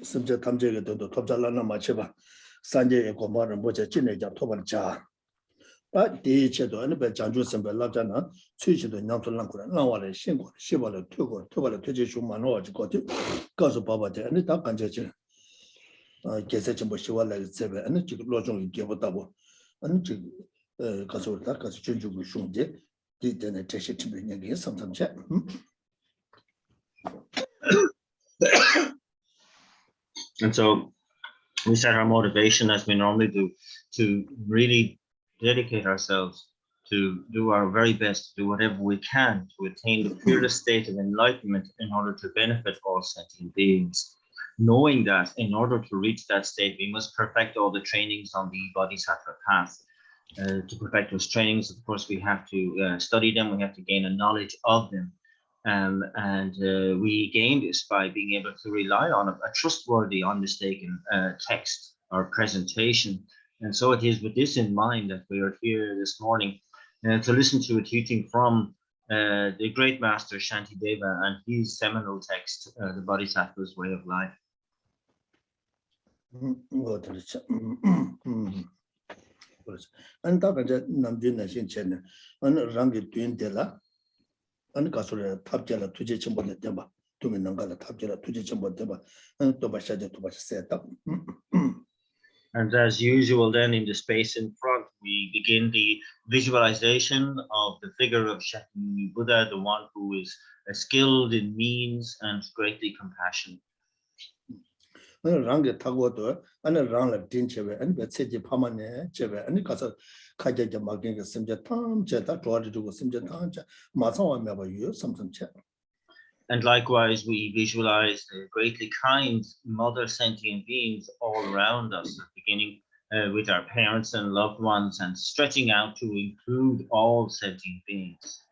Subject Tamjay to Topjalana Macheva, Sanjay Komar and Bocha Chineja Tobarcha. But the Chedo and Bejanju Sembe Lajana, switch to Nantulanka, Nawale, Shingo, Shivala, Tugo, Tobala, Tujishu Manoj, got it, Gazu Baba, and the Takanjay. Geshe Shivala, Sebe, and the Chicolojong gave a double, and Kazurtakas, Junju Shunde, did an attention to bring against some chat. And so we set our motivation, as we normally do, to really dedicate ourselves to do our very best, to do whatever we can to attain the purest state of enlightenment in order to benefit all sentient beings. Knowing that in order to reach that state, we must perfect all the trainings on the Bodhisattva path. To perfect those trainings, of course, we have to study them, we have to gain a knowledge of them. We gain this by being able to rely on a trustworthy, unmistaken text or presentation. And so it is with this in mind that we are here this morning to listen to a teaching from the great master Shantideva and his seminal text, the Bodhisattva's Way of Life. And Kasura Tabjala Tuji Chimbo de Deba, Tuminangala Tabjala Tuji Chimbo Deba, and Tobashaja Tobas set up. And as usual, then in the space in front, we begin the visualization of the figure of Shakyamuni Buddha, the one who is skilled in means and greatly compassionate. Ranga Tagoto, and a round of Dincheve, and Betsy Pamane, Cheve, and Casa Kaja Maging, Simja Tam, Jetta, George to Simja Tanja, Masawa never use something chat. And likewise, we visualize the greatly kind mother sentient beings all around us, beginning with our parents and loved ones and stretching out to include all sentient beings.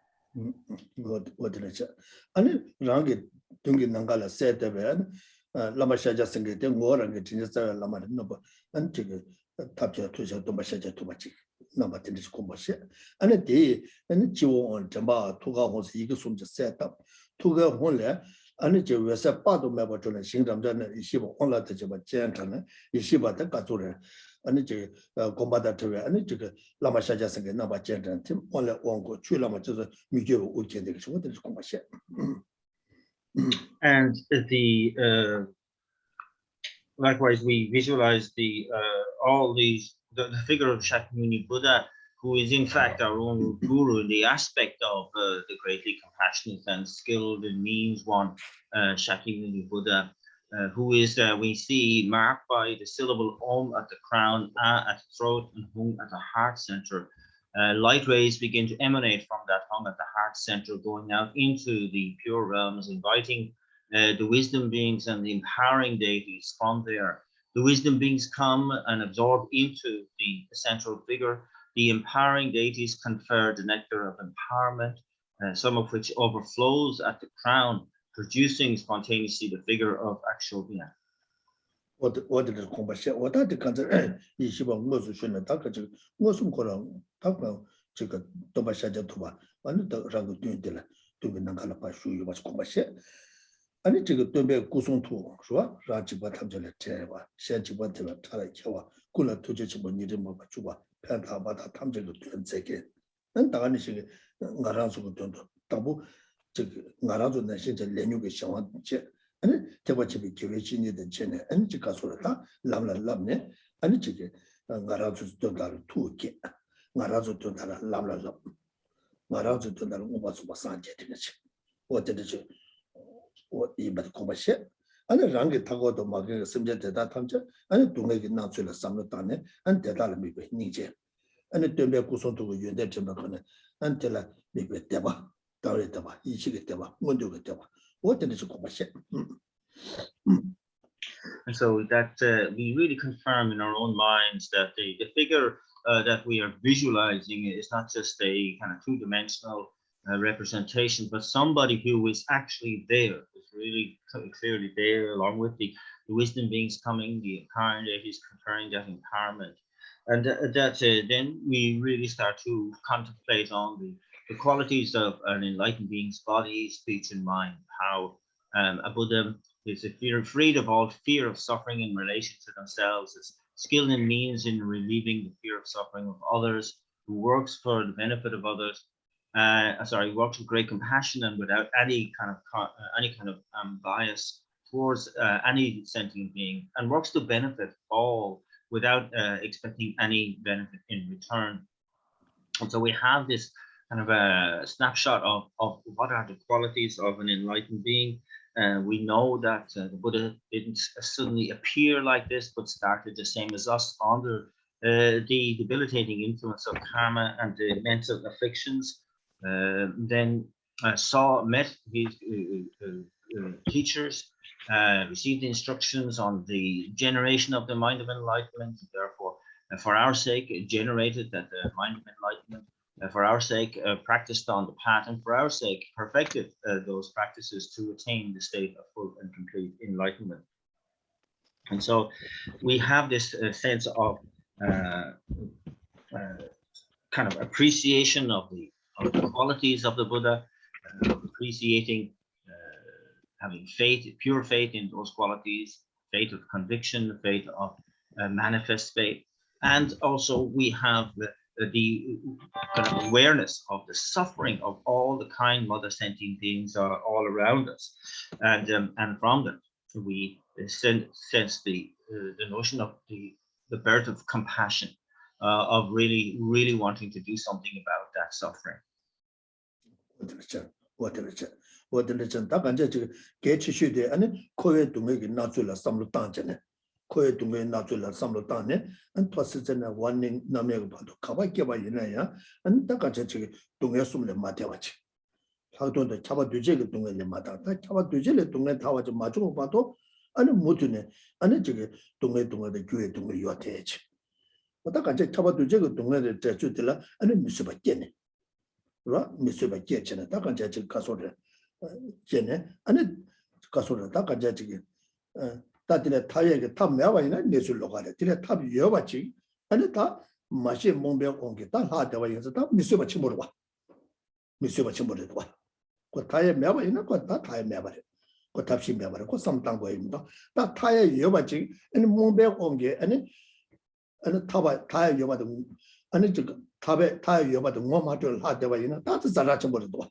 Good, what did I say? And Rangi Tungi Nangala said the Lama Shaja Singing, war and getting Lama Noba, and take a tapia to Tomashaja Tomachi, Namatis Combashe. And a day, and Chivo on Jamba, Tuga was Eagles just set up, Tuga Honle, and it was a part of Mabaton and Shingdam, Ishiba, Honla Tajaba Chantana, Ishiba Takazura, and it combatatory, and it took a Lama Shaja Singing, Naba Chantan, Tim, only one go, Chulama to the Mujo, which is what is Combashe. And likewise, we visualize the figure of Shakyamuni Buddha, who is in fact our own guru, the aspect of the greatly compassionate and skilled in means one, Shakyamuni Buddha, who is, we see, marked by the syllable Om at the crown, A at the throat, and Hung at the heart center. Light rays begin to emanate from that hung at the heart center, going out into the pure realms, inviting the wisdom beings and the empowering deities from there. The wisdom beings come and absorb into the central figure. The empowering deities confer the nectar of empowerment, some of which overflows at the crown, producing spontaneously the figure of actual being. What did the combat? What are the consider? Yeshiva Mosushun, Taka, Mosum Koran, Taka, Chika, Tomashaja Tuba, and the Rango Dundilla, to be Nankala Pashu, you must combat. And it took a Tumbe Kusun to Shua, Rajibatamjala Terra, Shantibatilla, Tarakiwa, Kula Tujiba Nidima Chuba, Panta Bata Tamjala to Seke, and Tarnishing Naransu Tabu, 나라도 내신제 레뉴게 상황제 아니 대바집이 교회진이든 전에 아니 지가서다 람람람네 아니 지게 나라도 돈다를 투게 나라도 돈다를 람람람 나라도 돈다를 오바수바 산제 되는지 어때든지 이번 공부시 아니 랑게 타고도 막 심제 대다 탐제 아니 동네기 나출을 삼로다네 안 대다를 미베 니제 아니 때문에 구성도고 연대 좀 거는 안텔라 미베 대바 다르다바 이식이 대바 문제가 대바 어떤지 공부시 And so that we really confirm in our own minds that the figure that we are visualizing is not just a kind of two-dimensional representation, but somebody who is actually there, is really clearly there, along with the wisdom beings coming, the incarnate is conferring that empowerment. And then we really start to contemplate on the qualities of an enlightened being's body, speech, and mind, how a Buddha is freed of all fear of suffering in relation to themselves, is skilled and means in relieving the fear of suffering of others, who works for the benefit of others, works with great compassion and without any kind of bias towards any sentient being, and works to benefit all without expecting any benefit in return. And so we have this kind of a snapshot of what are the qualities of an enlightened being. We know that the Buddha didn't suddenly appear like this, but started the same as us under the debilitating influence of karma and the mental afflictions. Then met his teachers, received instructions on the generation of the mind of enlightenment, and therefore, for our sake, generated that the mind of enlightenment. For our sake, practiced on the path, and for our sake, perfected those practices to attain the state of full and complete enlightenment. And so we have this sense of kind of appreciation of the qualities of the Buddha, appreciating, having faith, pure faith in those qualities, faith of conviction, faith of manifest faith. And also we have the kind of awareness of the suffering of all the kind mother sentient beings are all around us, and from them we sense the notion of the birth of compassion, of really wanting to do something about that suffering. koe dunga nazu la samlo tane, an tuasi zena waning namyaga pado kawa kiawa yinaya, an taka chachi dunga sumle matewachi. Hakdoonda chaba duje ke dunga le mata, ta chaba duje le dunga tawachi machuko pado, ane mutune, ane chige dunga de gyue dunga yuwa teyachi. Taka chachi chaba duje ke dunga de chachu tila, ane misuba kene. Misuba kene, taka chachi kasore kene, ane kasore, taka chachi 다들 타이에게 탑 매와이나 내술로 가래. 들에 탑 여봐지. 아니 다 맛이 몽병 온게 다 하다와 해서 다 미수바 침으로 와. 미수바 침으로 와. 그 타이에 매와이나 그다 타이에 매와래. 그 탑시 매와래. 그 삼당 거입니다. 다 타이에 여봐지. 아니 몽병 온게 아니 타바 타이에 여봐도 아니 저 탑에 타이에 여봐도 뭐마들 하다와 이나 다도 자라 침으로 와.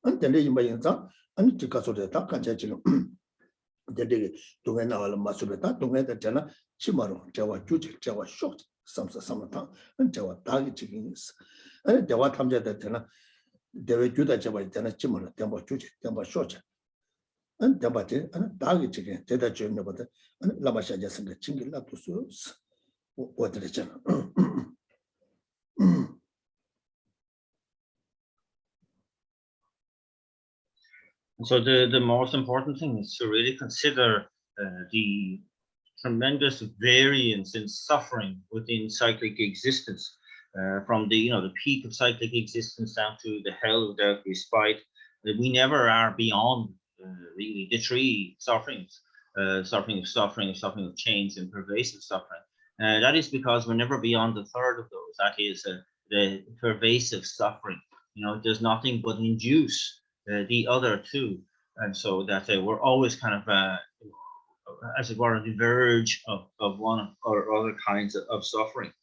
안 되네 이마인자. 아니 지가서도 다 간자 지금 데데 동에 나와라 마수베다 동에 되잖아 치마로 저와 주직 저와 쇼 삼삼삼타 저와 다기 지금 있어 아니 대화 탐자들 되나 대외 주다 저와 있잖아 치마로 대화 주직 대화 쇼자 안 대화지 아니 다기 지금 대다 주는 거다 아니 라마샤자 생각 챙길라 두수 어디랬잖아 So the most important thing is to really consider the tremendous variance in suffering within cyclic existence, from the peak of cyclic existence down to the hell without respite. We never are beyond really the three sufferings, suffering of change, and pervasive suffering. That is because we're never beyond the third of those. That is the pervasive suffering. It does nothing but induce the other two, and so that we're always kind of as it were on the verge of one or other kinds of suffering.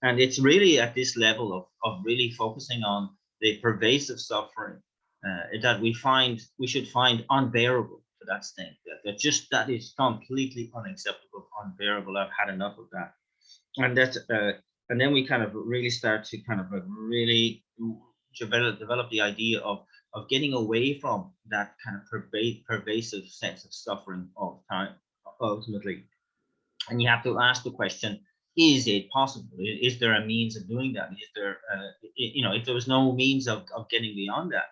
And it's really at this level of really focusing on the pervasive suffering that we should find unbearable to that extent. That is completely unacceptable, unbearable. I've had enough of that, and then we kind of really start to kind of really develop the idea of getting away from that kind of pervasive sense of suffering all the time, ultimately. And you have to ask the question: is it possible? Is there a means of doing that? Is there, if there was no means of getting beyond that,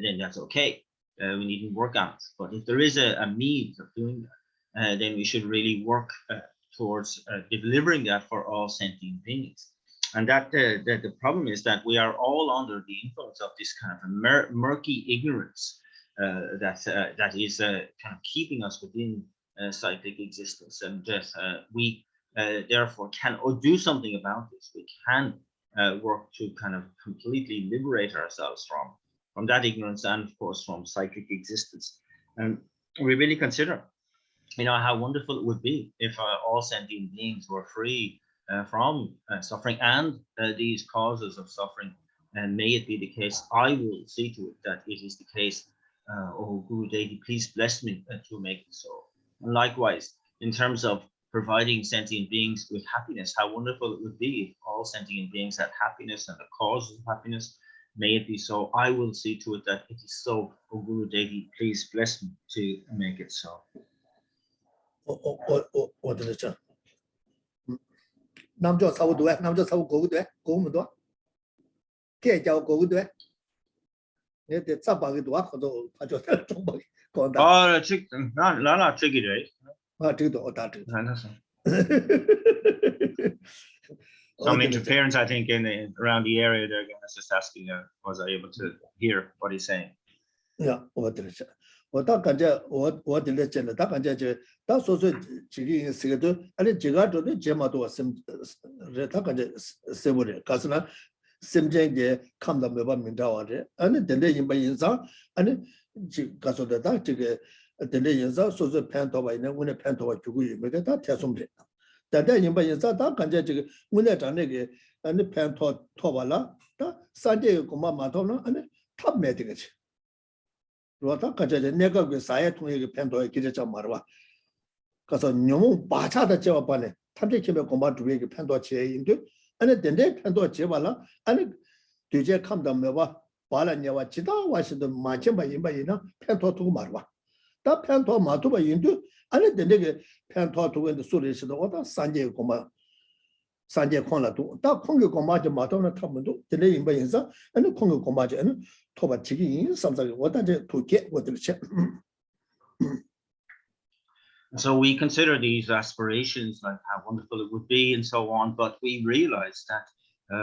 then that's okay. We needn't work on it. But if there is a means of doing that, then we should really work towards delivering that for all sentient beings. And that the problem is that we are all under the influence of this kind of murky ignorance that is kind of keeping us within cyclic existence, and we therefore can do something about this. We can work to kind of completely liberate ourselves from that ignorance, and of course from cyclic existence. And we really consider, how wonderful it would be if all sentient beings were free from suffering and these causes of suffering. And may it be the case. I will see to it that it is the case. Oh, Guru Devi, please bless me to make it so. And likewise, in terms of providing sentient beings with happiness, how wonderful it would be if all sentient beings had happiness and the cause of happiness. May it be so. I will see to it that it is so. Oh, Guru Devi, please bless me to make it so. 남조 사고 돼. 남조 사고 고고 돼. 고고 돼. 개叫고고 돼. 내 잡아게 도와 가도 가져 좀 건다. 아, 나나 저기래. 아, 저도 다 저. Some interference, I think, around the area there. Again, just asking, was I able to hear what he's saying? Yeah, what did it? What I can tell, what the legend, that can tell, that's also Chigi Sigurd, and the Jigato, the Gemato, some several Casana, Simjang, come the Meba Mindawa, and the day in Bayinza, and Gaso the Dactic, the Layinza, so the Pantova, and when a Pantova to make that Tasum. That day in Bayinza, that can tell when that Anegi and the Panto Tovala, Sunday Goma Matona, and top medic. 로타 가자제 내가 그 사회 통해 팬도에 기대자 말아. 가서 너무 바차다 제와 반에 탐색팀에 공부 두개 팬도 제인데 아니 된데 팬도 제발라 아니 뒤제 감다 매봐 발라냐와 지다 와시도 마침바 임바이나 팬도 두고 말아. 다 팬도 마도바 인도 아니 된데 팬도 두고인데 소리시도 오다 산제 공부 산제 콘라도 다 콘게 공부하지 마도는 타면도 된데 임바인사 아니 콘게 공부하지 아니 토바 지기 삼자기 오다제 도게 어들 체. So we consider these aspirations, like how wonderful it would be and so on, but we realize that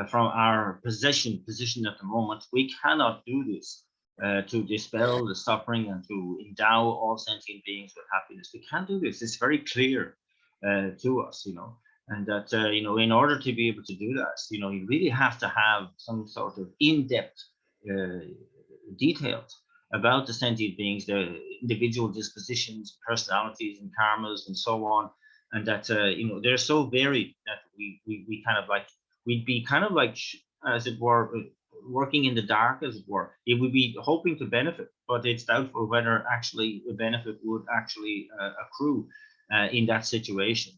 from our position at the moment, we cannot do this to dispel the suffering and to endow all sentient beings with happiness. We can't do this. It's very clear to us, and that, in order to be able to do that, you really have to have some sort of in-depth details about the sentient beings, their individual dispositions, personalities, and karmas, and so on, and that they're so varied that we kind of like, we'd be kind of like, as it were, working in the dark, as it were. It would be hoping to benefit, but it's doubtful whether actually the benefit would actually accrue in that situation.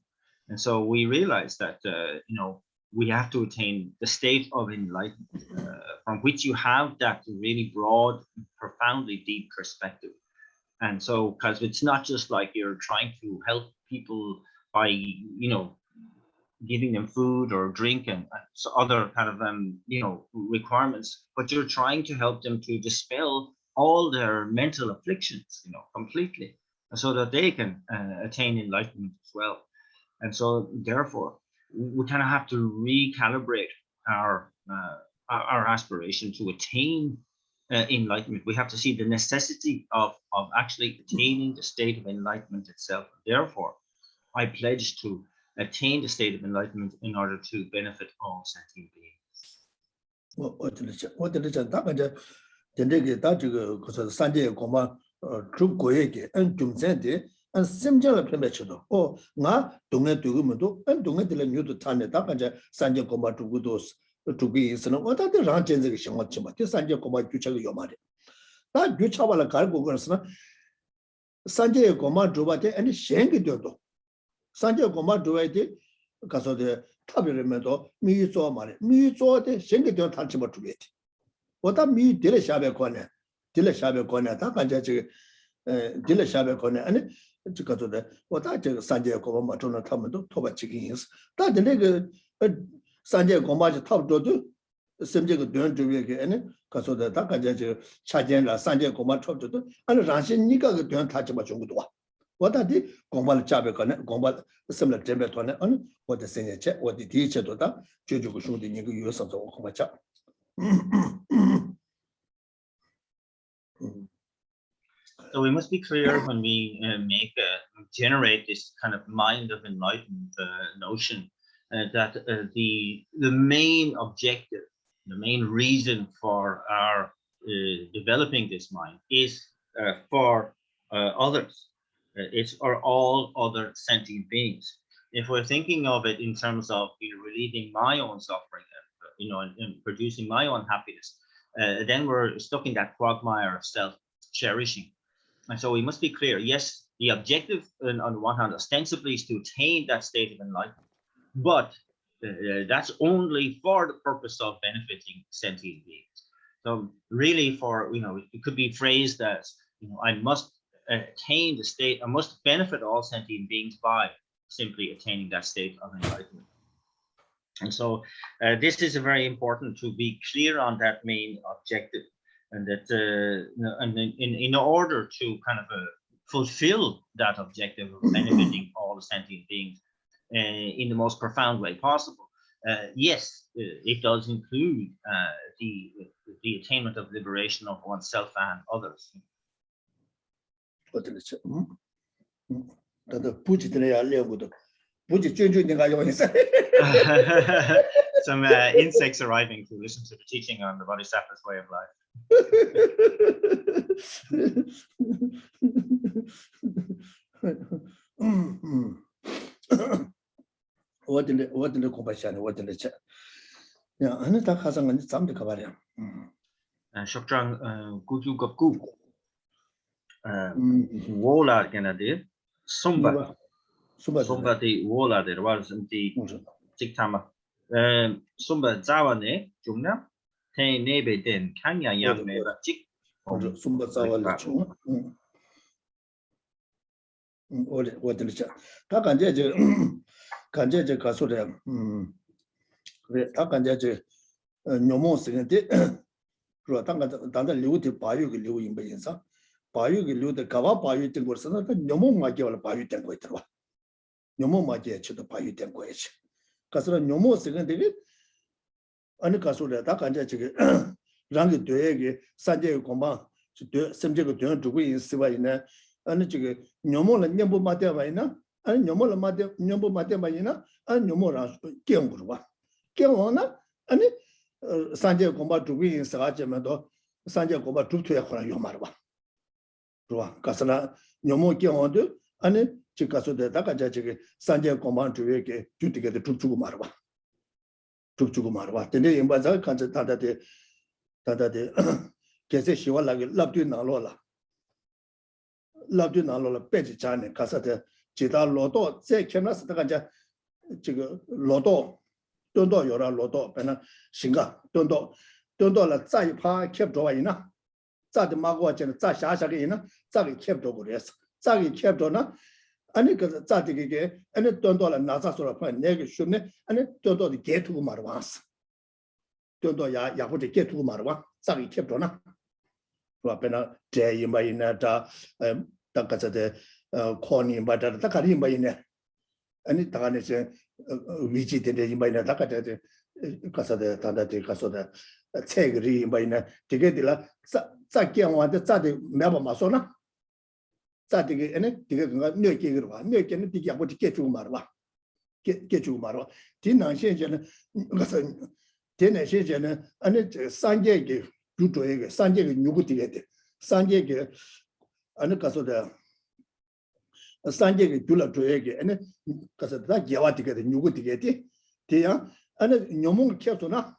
And so we realize that we have to attain the state of enlightenment from which you have that really broad, profoundly deep perspective. And so, because it's not just like you're trying to help people by, giving them food or drink and other kind of, requirements, but you're trying to help them to dispel all their mental afflictions, completely, so that they can attain enlightenment as well. And so, therefore, we kind of have to recalibrate our aspiration to attain enlightenment. We have to see the necessity of actually attaining the state of enlightenment itself. Therefore, I pledge to attain the state of enlightenment in order to benefit all sentient beings. And similar permission. Oh, na don't do and don't let you to turn it up and Sanja Goma to Gudos, to be is no what are the ranches of Shimachima, this Sanjay Koma Jucha Yomari. That Juchavala Cargo Gursna Sanjay Koma Dubate and Shanky Dodo. Sanjay Koma Duete, because of the Tabiremedo, me so money, me so the Shanky don't touch about to it. What a me Dileshabe corner, Dileshabe corner, Takaja Dileshabe corner, and because of the what I tell Sanjay Koma Matona Tamado, Toba chickens. That the nigger Sanjay Koma top dodo, Simjay doing to be again, because of the Takaja Chajana, Sanjay Koma top dodo, and Ranshin Nika don't touch about Jungudwa. What are the Gombal Chabacon, Gombal, similar Temperton, on what the senior check, what the teacher to that, Juju should the Nigu use of the Okomacha. So we must be clear when we generate this kind of mind of enlightenment notion that the main objective, the main reason for our developing this mind is for others. It's for all other sentient beings. If we're thinking of it in terms of relieving my own suffering, and producing my own happiness, then we're stuck in that quagmire of self-cherishing. And so we must be clear, yes, the objective on the one hand ostensibly is to attain that state of enlightenment, but that's only for the purpose of benefiting sentient beings. So really it could be phrased as, I must attain the state, I must benefit all sentient beings by simply attaining that state of enlightenment. And so this is very important to be clear on that main objective. And that, and in order to kind of fulfill that objective of benefiting all the sentient beings in the most profound way possible, yes, it does include the attainment of liberation of oneself and others. Some insects arriving to listen to the teaching on the Bodhisattva's way of life. What in the compassion, what in the chat? Yeah, and it's a cousin and some the Kavaria. Shoktrang Guju Gaku Wola Ganade, Sumba the Wola, there wasn't the Tiktama. Sumba Zawane, Jumna. Nebe den Kanya Yam Neba Chick Sumba Zawa Chung. What in the chat? Takanjaja Kasuda Takanjaja Nomo Singati Rotanga Danda Liu to Bayu Liu in Bayinsa. Bayu Liu the Kava Bayu Tingursana, Nomo Magia Bayu Tanguitra. Nomo Magia to the Bayu Tanguich. Kasura Nomo Singati. And Kasura Takanja Rangi Duegi, Sanjay Koma, Semjego to be in Sivaina, and Nomola Nyambo Matevaina, and Nomola Nyambo Matevaina, and Nomora Kiangurwa. Kiangona, and Sanjay Koma to be in Sarajamado, Sanjay Koma to Yomarwa. Kasana, Nomo Kiandu, and Chikasu de Takaja, Sanjay Koma to Veke, to get the Tutu Marwa. Marwa. The name was a concept that the Geshe she was like loved you Nalola. Loved you Nalola, Betty China, Casata, Chita Loto, say Kemas Takaja Loto, Dondo Yora Loto, Pena Shinga, Dondo la Zai Pa kept Doina, Zad Magwach and Zashaina, Zagi kept over yes, Zagi kept on. And it got Zadig and it don't all a Nasa sort of negative, and it don't all the get to Marwas. Don't all Yahoo get to Marwa, Sagi kept on. Rapena, Jay in Bayinata, Takasa, Corny, but Takarim Bayina. And it tarnished visited in Bayina Takata, Casada, Tandati, Casoda, Tsering Bayina, to get the Zakian one that Zadi Maba Masona. Saturday and it no Kigua, no can get to Marwa. Get to Marwa. Tina Shan, Tina Shan, and it Sanjay gave you to Sanjay Nuguti, Sanjay and Casoda Sanjay Jula to Egg, and Casada Yawati get a Nuguti, Tia, and Nomun Ketona,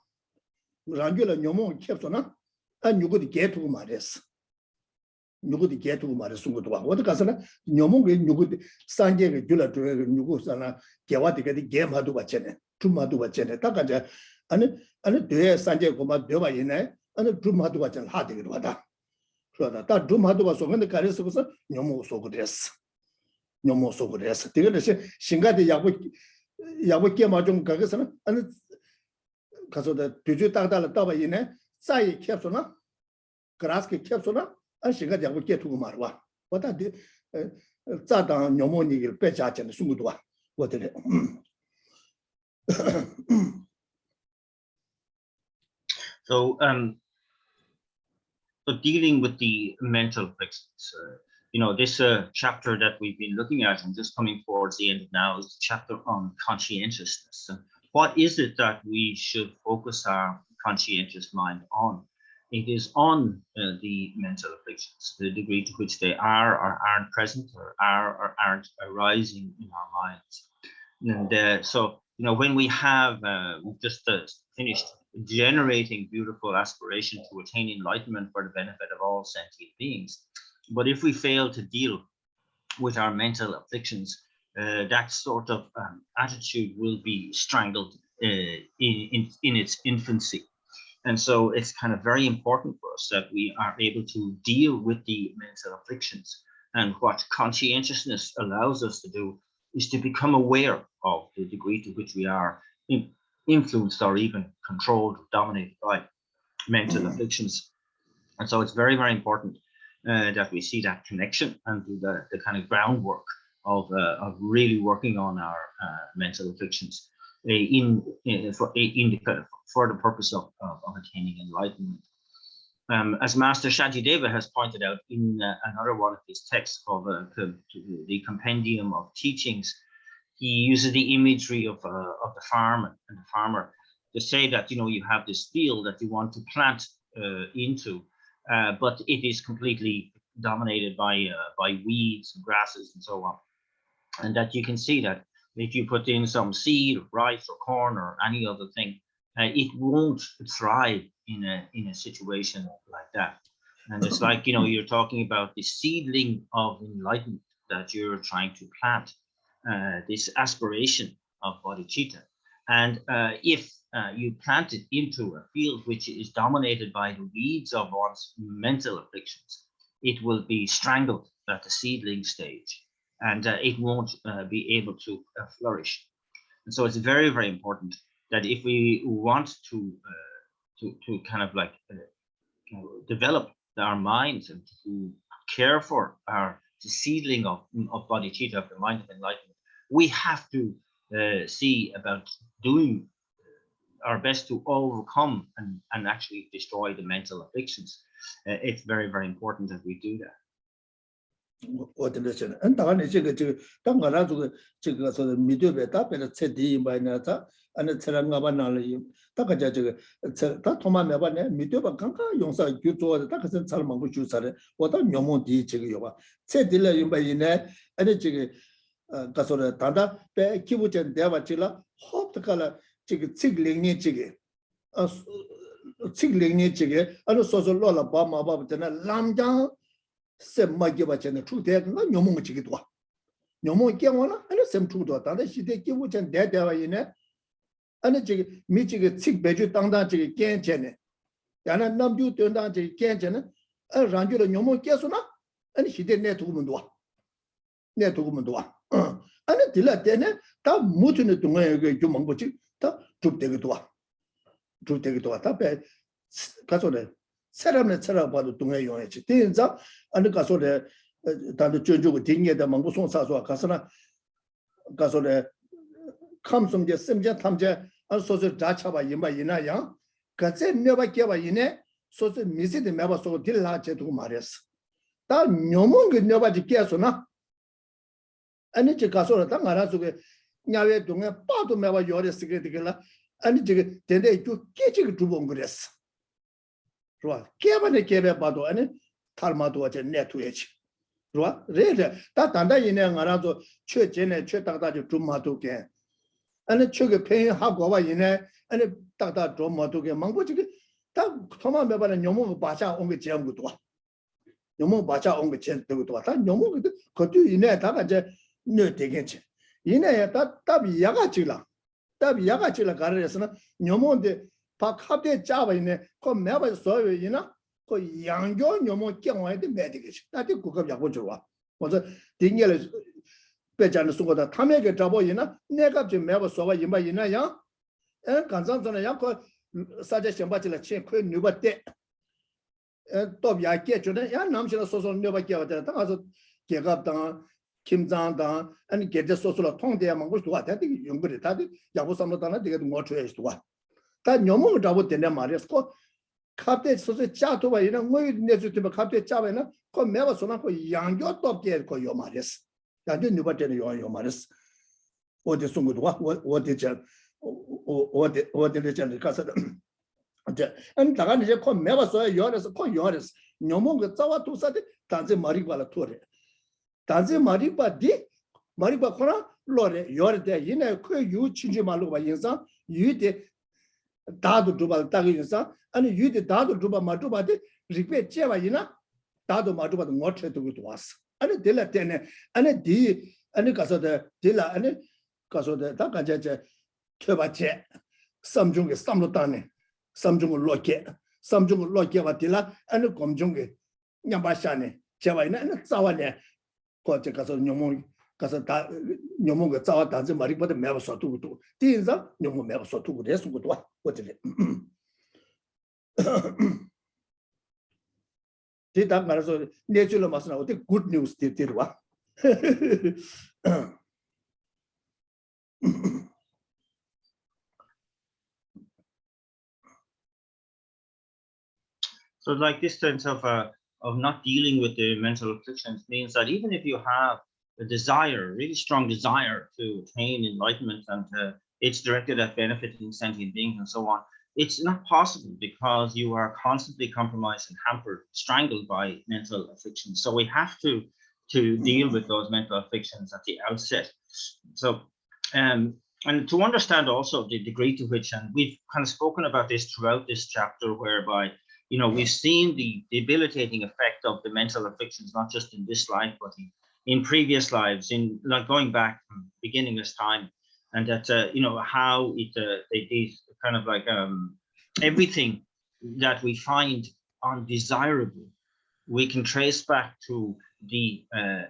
랑귤라 녀몽 캡소나 안 누구도 개투고 말했어. 누구도 개투고 말했어 것도 봐. 어디 가서나 녀몽게 누구도 산제게 줄라 줄에 누구 사나 개와디게 개마도 받잖아. 줌마도 받잖아. 딱가자 아니 뒤에 산제 고마 되어 있네. 아니 줌마도 받잖아. 하되기도 하다. 그러다 다 줌마도 가서 근데 가려서 녀몽 쏘고 됐어. 녀몽 쏘고 됐어. 되게서 신가대 야부 개마 좀 가서는 아니 가서다 뒤주 딱달라 따봐 있네. 사이 캡소나 그라스게 캡소나 안 시가 야부 개투고 말와. 보다 자당 녀몽이를 빼자잖아. 숨도 와. 어떻게 So, so dealing with the mental afflictions, this chapter that we've been looking at and just coming towards the end now is the chapter on conscientiousness. What is it that we should focus our conscientious mind on? It is on the mental afflictions, the degree to which they are or aren't present or are or aren't arising in our minds. And so, when we have just finished generating beautiful aspiration to attain enlightenment for the benefit of all sentient beings, but if we fail to deal with our mental afflictions, that sort of attitude will be strangled in its infancy. And so it's kind of very important for us that we are able to deal with the mental afflictions. And what conscientiousness allows us to do is to become aware of the degree to which we are influenced or even controlled, dominated by mental afflictions. And so it's very, very important that we see that connection and do the kind of groundwork of really working on our mental afflictions for the purpose of attaining enlightenment. As Master Shantideva has pointed out in another one of his texts called the Compendium of Teachings, he uses the imagery of the farmer and the farmer to say that you have this field that you want to plant into, but it is completely dominated by weeds and grasses and so on, and that you can see that if you put in some seed of rice or corn or any other thing, it won't thrive in a situation like that. And it's like you're talking about the seedling of enlightenment that you're trying to plant, this aspiration of bodhicitta, and if you plant it into a field which is dominated by the weeds of one's mental afflictions, it will be strangled at the seedling stage, and it won't be able to flourish. And so it's very, very important that if we want to kind of like develop our minds and to care for the seedling of bodhicitta, of the mind of enlightenment, we have to see about doing our best to overcome and actually destroy the mental afflictions. It's very, very important that we do that. 我的那些人，当然这个当我那这个说的面对面，他别的彻底明白呢，他按照自然我们那里，大概这个他同嘛明白呢，面对面刚刚用上就做的，他可是查了蛮不就查的，我到牛毛地这个有吧，彻底了明白呢，按照这个他说的，当然被基本上电话去了，好的个了，这个70年这个70年这个，按照说落了爸妈爸真的南疆。 sem magi ba chen chu de na nyomong chi gi do nyomong ge wa na ana sem chu do da da shi de ge wu chen de wa yin ne ana ji mi ji ge chik be ju dang dang ji ge gen chen ne ya na nam ju de dang ji gen chen ne a ran ju de nyomong ge su na ana shi de ne tu men do ana de la de ne ta mu tu ne dong ge ju mong bu ji ta chu de ge do ta be ka so de 사람의 찾아봐도 동해 용해지. 대인자 아니 가서래 단도 전주고 딩게다 망고송 사서 가서나 가서래 감성제 심제 탐제 소소 자차바 임바 이나야 같이 내가 깨봐 이네 소소 미세데 매바 소 딜라 제도 말했어. 다 녀몽게 내가지 깨서나 아니 저 가서라 당 알아서게 냐외 동에 빠도 매바 요래스게 되길라 아니 저게 대대 주 깨지게 두번 그랬어. 좋아. 개반에 개배 봐도 아니 탈마도 어제 내투에지. 좋아. 레레 다 단단히네 알아서 최전에 최다다지 좀 마도게. 아니 최게 폐하고 와 이네 아니 딱딱 좀 뭐도게 망고지게 딱 토마 매발은 녀모 바자 온게 제한고도 녀모 바자 온게 제한고도 다 녀모 그것도 이내 다가 이제 녀 되겠지 이내 답이 야가지라 답이 야가지라 가르에서는 녀모인데 박합대 잡아 있네 그 매발 소유 이나 그 양교 녀모 경화에도 매되겠지 나도 그거 약고 좋아 먼저 딩게를 배자는 수고다 탐에게 잡아이나 내가 좀 매발 소가 이마 이나야 간장전에 약고 사제 심바질라 체크 누바때 또 야께 주네 야 남신의 소소 누바께 왔다 가서 개갑당 김장당 아니 개제 소소로 통대야 먹고 좋아 되게 연구를 다들 야고 삼로다나 되게 뭐 줘야 좋아 다 녀몽을 잡고 되네 말이야 그 갑대 소소 짜도바 이런 뭐 내주면 갑대 짜베나 그 매가 소나 그 양교 또게 그요 말이었어 양교 누바때는 요 말이었어 어디 송고도 와 어디 저 어디를 전에 가서 이제 안 다가는 이제 코 매봤어요. 열에서 코 열에서 녀몽 그 자와 도사데 단지 머리발라 토래. 단지 머리바디 머리바 코나 로레 열데 이내 그유 친지 말로 봐 인사 유데 다도 두발 따기 인사 아니 유데 다도 두바 마두바데 리페 제바 이나 다도 마두바도 못해 두고 왔어. 아니 딜라 때네 아니 디 아니 가서데 딜라 아니 가서데 다 간제제 쳐봤지 삼중에 삼로 따네 삼중을 로게 받딜라 아니 검중에 냠바샤네 제바이나 아니 싸와네 거기 가서 녀몽 가서 다 녀몽가 싸와 단지 말이보다 매버서 두고 뒤인사 녀몽 매버서 두고 됐고도 와 어떻게 뒤다 말아서 내줄로 맞으나 어떻게 굿 뉴스 뒤로 So like this sense of not dealing with the mental afflictions means that even if you have a desire, really strong desire to attain enlightenment and it's directed at benefiting sentient beings and so on, it's not possible because you are constantly compromised and hampered, strangled by mental afflictions. So we have to deal with those mental afflictions at the outset. So and to understand also the degree to which, and we've kind of spoken about this throughout this chapter, whereby we've seen the debilitating effect of the mental afflictions, not just in this life, but in previous lives, in like going back from beginningless time, and that how it is kind of like everything that we find undesirable, we can trace back to the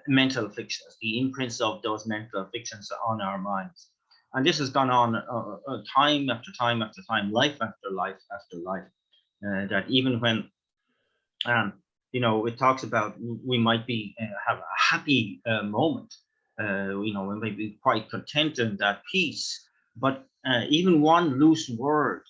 mental afflictions, the imprints of those mental afflictions on our minds. And this has gone on time after time after time, life after life after life. That even when it talks about we might be have a happy moment, we might be quite content and at peace, but even one loose word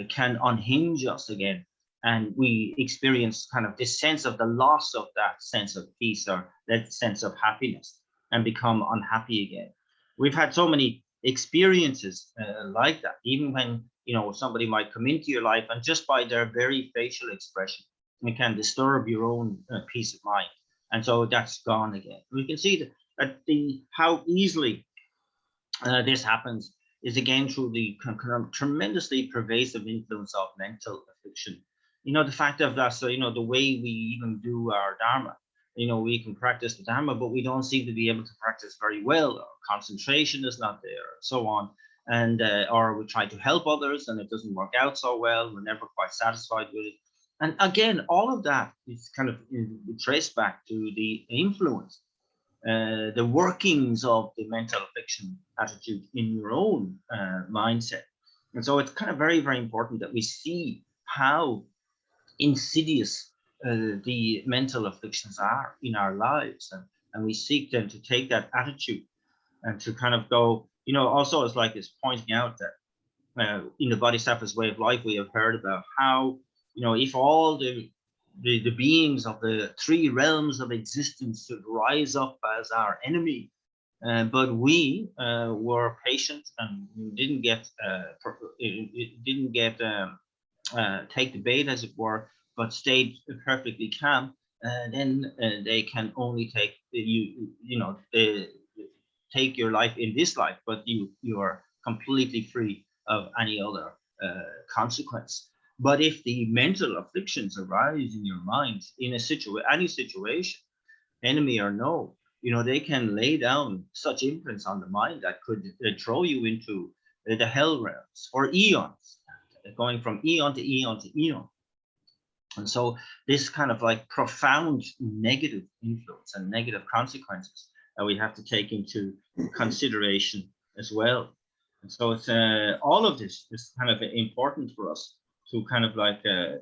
can unhinge us again, and we experience kind of this sense of the loss of that sense of peace or that sense of happiness and become unhappy again. We've had so many experiences like that, even when somebody might come into your life and just by their very facial expression it can disturb your own peace of mind, and so that's gone again. We can see that how easily this happens is again through the tremendously pervasive influence of mental affliction. The fact of that, so the way we even do our dharma, we can practice the dharma, but we don't seem to be able to practice very well, or concentration is not there, so on. And or we try to help others and it doesn't work out so well, we're never quite satisfied with it. And again, all of that is kind of traced back to the influence, the workings of the mental affliction attitude in your own mindset. And so it's kind of very, very important that we see how insidious the mental afflictions are in our lives, and we seek then to take that attitude and to kind of go, also as like is pointing out that in the Bodhisattva's way of life, we have heard about how, if all the beings of the three realms of existence should rise up as our enemy, but we were patient and didn't get take the bait, as it were, but stayed perfectly calm, then they can only take take your life in this life, but you are completely free of any other consequence. But if the mental afflictions arise in your mind in any situation, enemy or no, they can lay down such imprints on the mind that could throw you into the hell realms for eons, going from eon to eon to eon. And so this kind of like profound negative influence and negative consequences that we have to take into consideration as well. And so it's all of this is kind of important for us to kind of like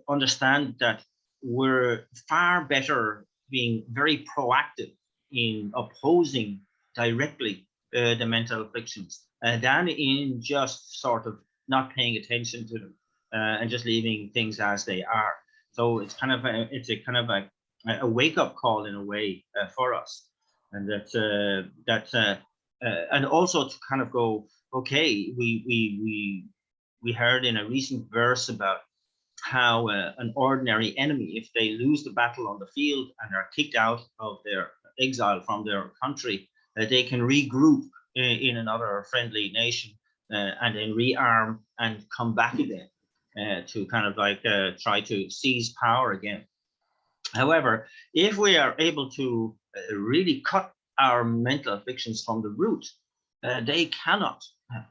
understand that we're far better being very proactive in opposing directly the mental afflictions than in just sort of not paying attention to them and just leaving things as they are. So it's kind of a wake-up call in a way for us, and and also to kind of go, okay, we heard in a recent verse about how an ordinary enemy, if they lose the battle on the field and are kicked out of their exile from their country, they can regroup in another friendly nation and then rearm and come back again to kind of like try to seize power again. However, if we are able to really cut our mental afflictions from the root, they cannot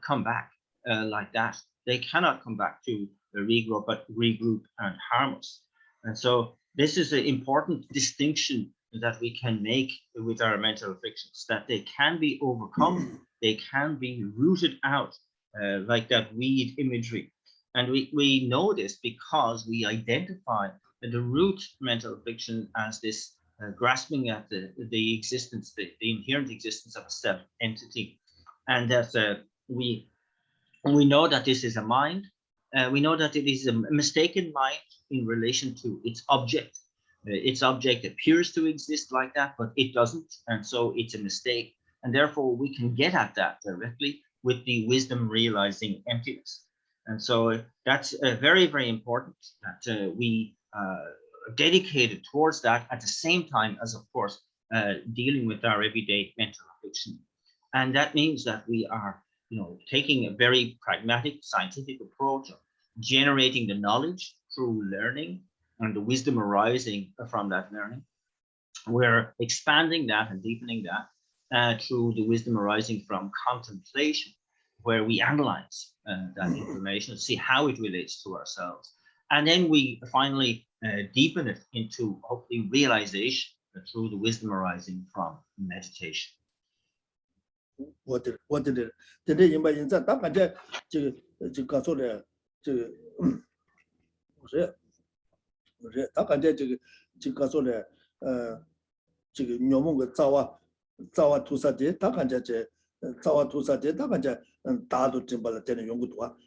come back like that. They cannot come back to regroup and harm us. And so this is an important distinction that we can make with our mental afflictions, that they can be overcome, they can be rooted out, like that weed imagery. And we know this because we identify the root mental affliction as this grasping at the existence, the inherent existence of a self-entity. And that we know that this is a mind. We know that it is a mistaken mind in relation to its object. Its object appears to exist like that, but it doesn't. And so it's a mistake. And therefore, we can get at that directly with the wisdom realizing emptiness. And so that's very, very important that we are dedicated towards that at the same time as, of course, dealing with our everyday mental affliction. And that means that we are taking a very pragmatic scientific approach of generating the knowledge through learning and the wisdom arising from that learning. We're expanding that and deepening that through the wisdom arising from contemplation, where we analyze that information, see how it relates to ourselves. And then we finally deepen it into hopefully realization through the wisdom arising from meditation. 我的这应该现在大感觉这个说的这个我是大感觉这个说的这个牛梦个造啊屠杀的大感觉这造啊屠杀的大感觉大都真把了电的用过多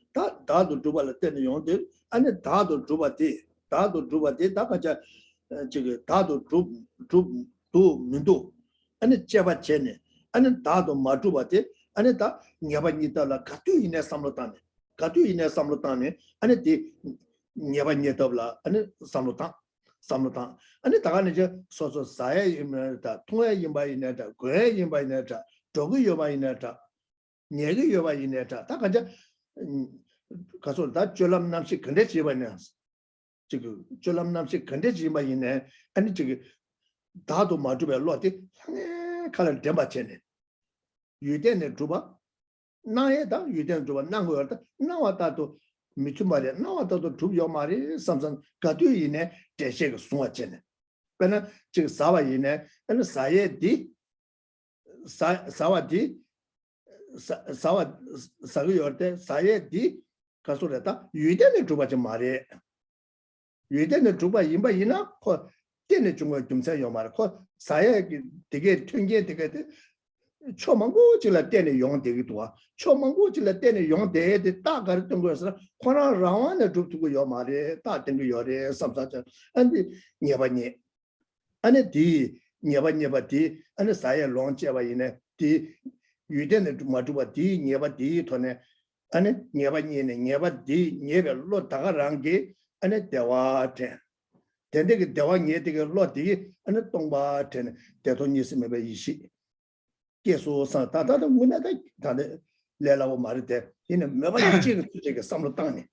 大都主把了电的用的按照大都主把的大感觉这个大都主民度按照接把钱呢 ane dado majubate ane da nyaba nita la katu ine samlotane ane di nyaba nita la ane samlotan ane daga ne je so saya ime da tonga yimba ine da goya yimba ine da dogu yoba ine da nyege yoba ine da da kanja kaso da jolam namshi kande jiba ne 지금 jolam namshi kande jiba ine ane 지금 dado majube lo de 칼을 대마체네 유대네 주바 나에다 유대네 주바 나고였다 나와다도 미츠마레 나와다도 주요 말이 삼선 가두이네 대세가 송화체네 그러나 지금 사와이네 아니 사예디 사와디 사고요때 사예디 가소랬다 유대네 주바지 말이 유대네 주바 임바이나 코 때네 중거 좀세요 말 코 사야 되게 튕게 되게 초망고 질라 때네 용 되게 도와 초망고 질라 때네 용 되게 다가를 던 거여서 코나 라완에 두고 요 말에 다 된거 요래 삼사자 안디 녀바니 안에 디 녀바디 안에 사야 롱제바 이네 디 유대네 마주바 디 녀바디 토네 안에 녀바니네 녀바디 녀벨로 다가랑게 안에 대화테 된데 대왕이 되게 로디 안에 동바테는 대통령이 있으면 이시 계속서 다다도 문화다 다들 레라고 말ite 이는 매번 지금这个 삼로당네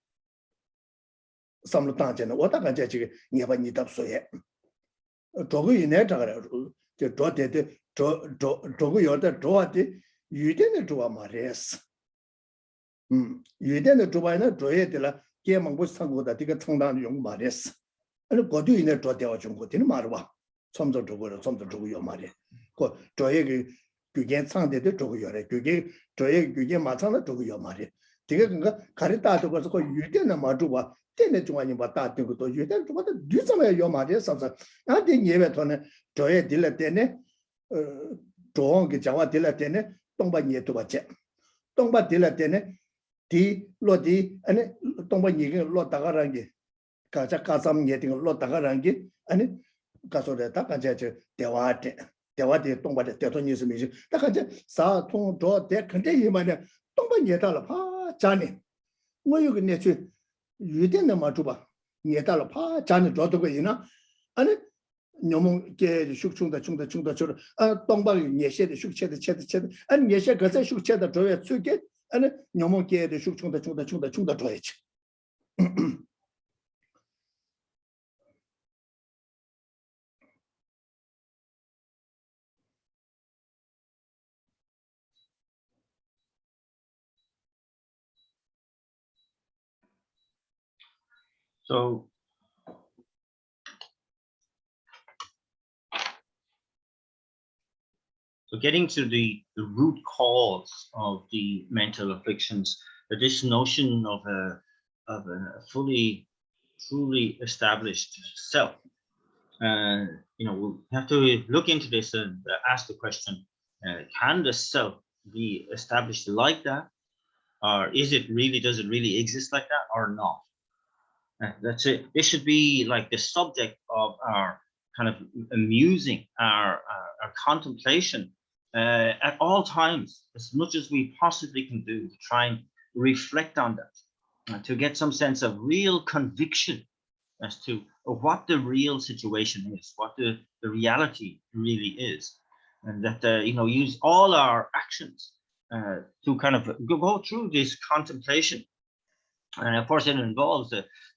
삼로당전에 왔다가 저기 네번이 답소에 저거 이내 저거라 저 저대대 저거 여다 저한테 유대는 좋아 말했어 유대는 좋아는 저에들라 개망고 상고다 되게 청단 용 말했어 아니 거기 이내 저대와 좀 거기는 말봐 점점 저거 요 말이야 그 저에게 그게 상대도 저거 요래 그게 저의 그게 마찬가지 저거 요 말이야 되게 그러니까 가르다도 가서 그 유대는 맞아 때문에 중앙이 왔다 되고 또 유대는 좀 왔다 뒤서면 요 말이야 삼사 나한테 예배터는 저의 딜러 때문에 좋은 게 자와 딜러 때문에 동반 예도 받지 동반 딜러 때문에 디 로디 아니 동반 얘기 로다가라는 게 가자 가삼 예딩 로다가라는 게 아니 가서다 가자 저 대화대 동반의 대통령이 있으면 다 가자 사통도 대 근데 이 말이야 동반 예다了파 자네 뭐 여기 내주 유대는 맞주봐 예다了파 자네 저도 거이나 아니 너무 게 숙충다 충다 저 동반 예세의 숙체의 체의 아니 예세 그서 숙체의 저에 수게 아니 너무 게 숙충다 충다 줘야지 So getting to the root cause of the mental afflictions, this notion of a fully, truly established self, we'll have to look into this and ask the question, can the self be established like that? Or does it really exist like that or not? That's it. This should be like the subject of our kind of amusing, our contemplation at all times, as much as we possibly can do, to try and reflect on that, to get some sense of real conviction as to what the real situation is, what the reality really is, and that use all our actions to kind of go through this contemplation. And of course, it involves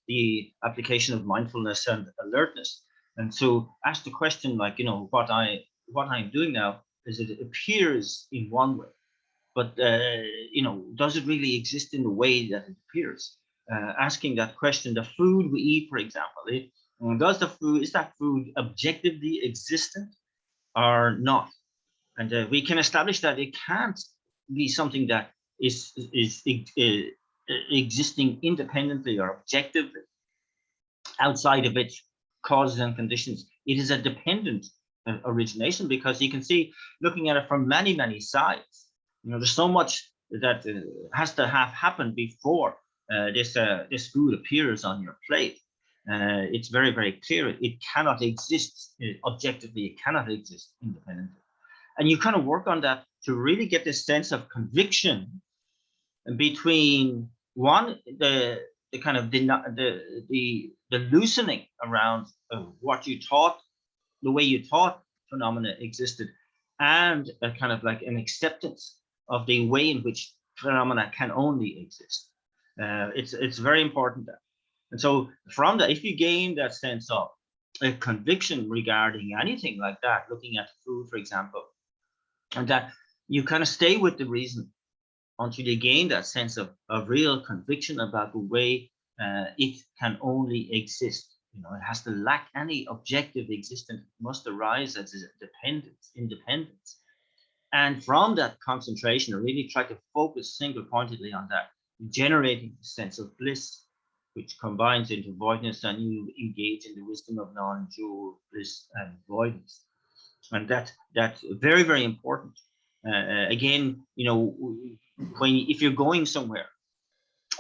the application of mindfulness and alertness. And so ask the question, like, what I'm doing now is it appears in one way, but does it really exist in the way that it appears? Asking that question, the food we eat, for example, is that food objectively existent or not? And we can establish that it can't be something that is existing independently or objectively outside of its causes and conditions. It is a dependent origination, because you can see, looking at it from many, many sides, there's so much that has to have happened before this food appears on your plate. It's very, very clear. It cannot exist objectively. It cannot exist independently. And you kind of work on that to really get this sense of conviction between one, the kind of the loosening around what you taught, the way you taught phenomena existed, and a kind of like an acceptance of the way in which phenomena can only exist. It's very important that. And so from that, if you gain that sense of a conviction regarding anything like that, looking at food, for example, and that you kind of stay with the reason until you gain that sense of real conviction about the way it can only exist. It has to lack any objective existence. It must arise as independence. And from that concentration, I really try to focus single-pointedly on that, generating a sense of bliss, which combines into voidness, and you engage in the wisdom of non-dual bliss and voidness. And that's very, very important. Again, if you're going somewhere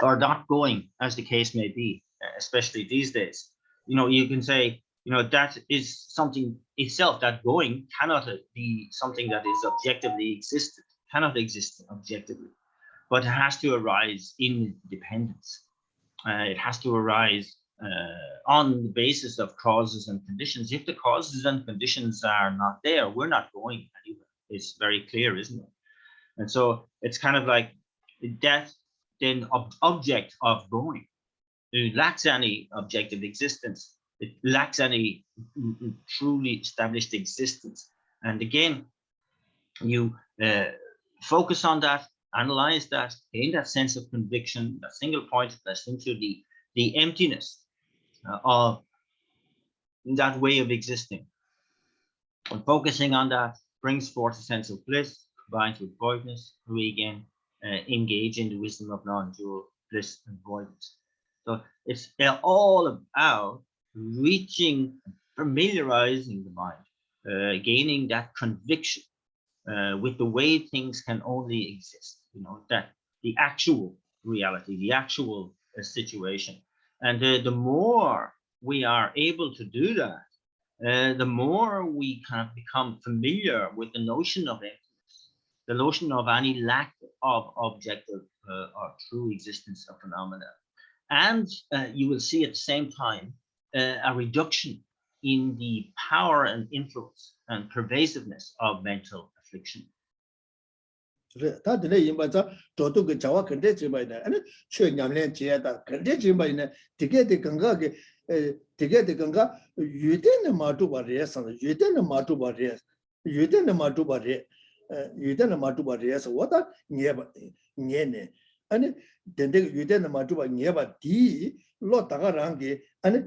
or not going, as the case may be, especially these days, you can say, that is something itself, that going cannot be something that is objectively existed, cannot exist objectively, but it has to arise in dependence. It has to arise on the basis of causes and conditions. If the causes and conditions are not there, we're not going anywhere. It's very clear, isn't it? And so it's kind of like that then object of going, it lacks any objective existence. It lacks any truly established existence. And again, you focus on that, analyze that, gain that sense of conviction, that single pointedness into the emptiness of that way of existing. And focusing on that brings forth a sense of bliss, combined with voidness. We again engage in the wisdom of non-dual bliss and voidness. So it's all about reaching, familiarizing the mind, gaining that conviction with the way things can only exist, that the actual reality, the actual situation. And the more we are able to do that, the more we kind of become familiar with the notion of emptiness, the notion of any lack of objective or true existence of phenomena. And you will see at the same time a reduction in the power and influence and pervasiveness of mental affliction. 아니 덴데 유대는 마주바 녀바 디 로다가랑게 아니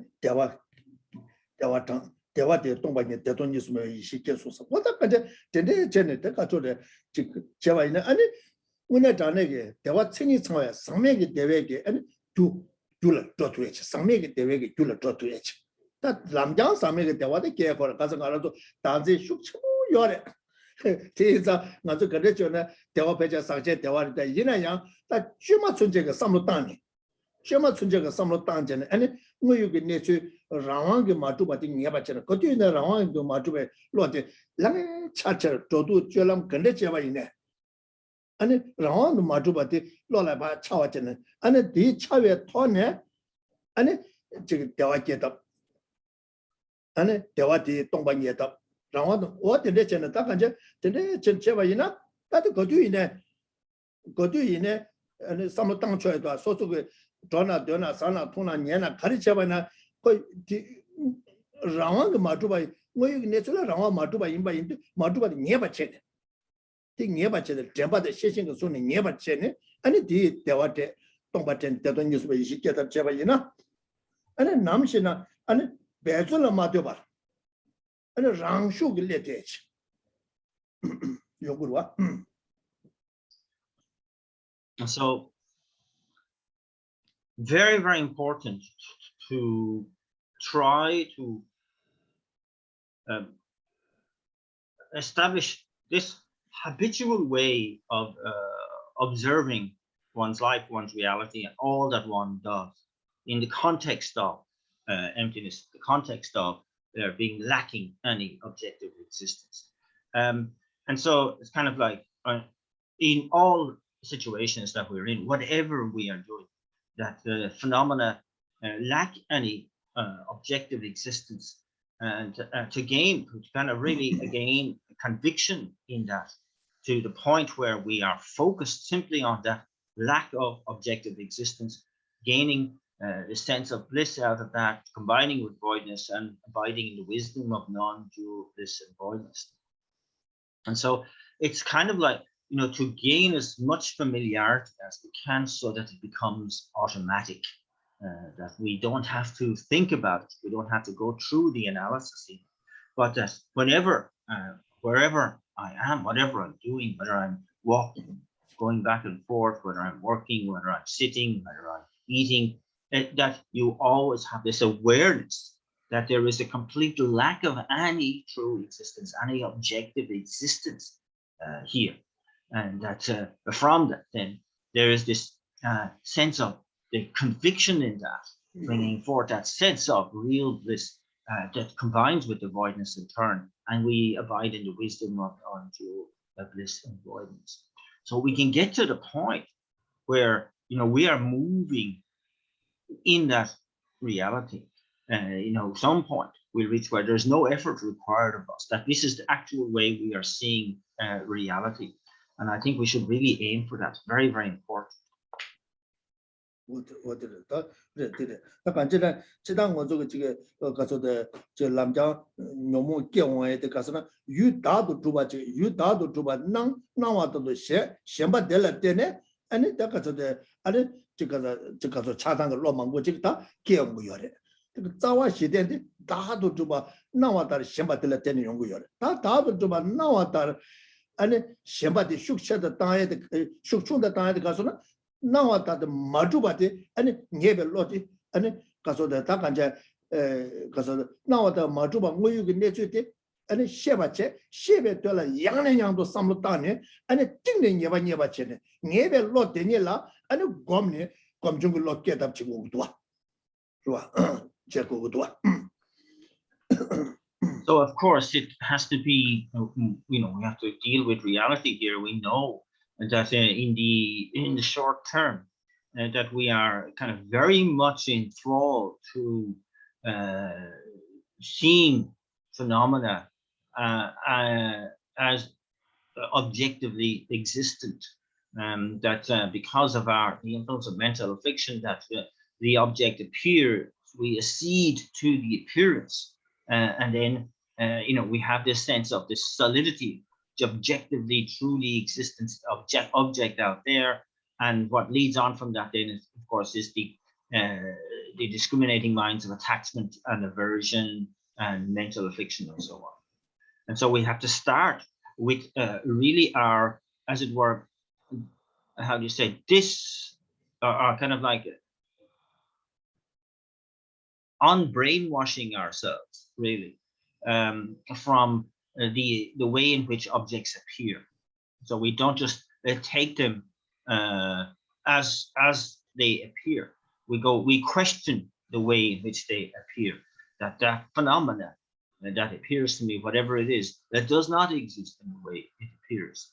대화대 동반에 대돈이 있으면 이 시계소서 뭐다까지 덴데 전에 때가조래 제가 있는 아니 오늘 전에게 대화 챙이 청어야 상맥의 대회게 아니 둘을 쫓아야지 상맥의 대회게 둘을 쫓아야지 다 남장 상맥의 대화대 계획을 가서 가라도 단지 숙청 요래 제가 나도 그랬잖아 대화 배제 상제 대화를 때 이나양 다 주마 존재가 삼로 땅이 주마 존재가 삼로 땅전에 아니 뭐 여기 내주 라왕게 마투바티 녀바처럼 거기에 라왕게 마투베 로데 랑 차처 저도 줄람 근데 제가 있네 아니 라왕도 마투바티 로라바 차와잖아 아니 이 차에 토네 아니 지금 대화계다 아니 대화디 동반계다 라왕도 어디에 전에 딱 간제 근데 제가 있나 다들 거기에 아니 삼로 땅 쳐야도 소속에 전화 산나 통나 년나 가르쳐봐나 거의 라왕게 마투바이 뭐 여기 내처럼 라왕 마투바 임바인데 마투바 녀바체네 티 녀바체들 제바데 세신거 손에 녀바체네 아니 디 대화대 동바텐 대돈 뉴스 이 시켜다 제바이나 아니 남시나 아니 배줄라 마토바 아니 랑쇼게 레테치 요구와 So very, very important to try to establish this habitual way of observing one's life, one's reality, and all that one does in the context of emptiness, the context of there being lacking any objective existence. And so it's kind of like in all situations that we're in, whatever we are doing, that the phenomena lack any objective existence, and to kind of really gain conviction in that, to the point where we are focused simply on that lack of objective existence, gaining the sense of bliss out of that, combining with voidness and abiding in the wisdom of non-dual bliss and voidness. And so it's kind of like, to gain as much familiarity as we can so that it becomes automatic, that we don't have to think about it, we don't have to go through the analysis, but that whenever, wherever I am, whatever I'm doing, whether I'm walking, going back and forth, whether I'm working, whether I'm sitting, whether I'm eating, that you always have this awareness that there is a complete lack of any true existence, any objective existence here. And that from that, then there is this sense of the conviction in that, bringing forth that sense of real bliss that combines with the voidness in turn, and we abide in the wisdom of non-dual bliss and voidness. So we can get to the point where we are moving in that reality. Some point we'll reach where there's no effort required of us, that this is the actual way we are seeing reality. And I think we should really aim for that. Very, very important. 자와 시대인데 다도 좀 나와다 셴바들 때는 연구요. 다도 좀 나와다 아니 셴바디 숙셔다 땅에 숙충다 땅에 가서는 나와다 마주바디 아니 예벨로디 아니 가서다 다 간제 가서 나와다 마주바 뭐유게 내주대 아니 셰바체 셰베 돌아 양내양도 삼로 땅에 아니 띵내 예바체네 예벨로 되니라 아니 곰네 곰중을 놓게 답치고 도와 좋아. So of course it has to be, we have to deal with reality here. We know that in the short term that we are kind of very much enthralled to seeing phenomena as objectively existent. That because of the influence of mental affliction, that the object appears, we accede to the appearance, and then we have this sense of this solidity, the objectively truly existent object out there, and what leads on from that then is, of course, is the discriminating minds of attachment and aversion and mental affliction and so on. And so we have to start with really our, as it were, how do you say, this are kind of like unbrainwashing ourselves, really, from the way in which objects appear. So we don't just take them as they appear. We question the way in which they appear. That phenomena that appears to me, whatever it is, that does not exist in the way it appears,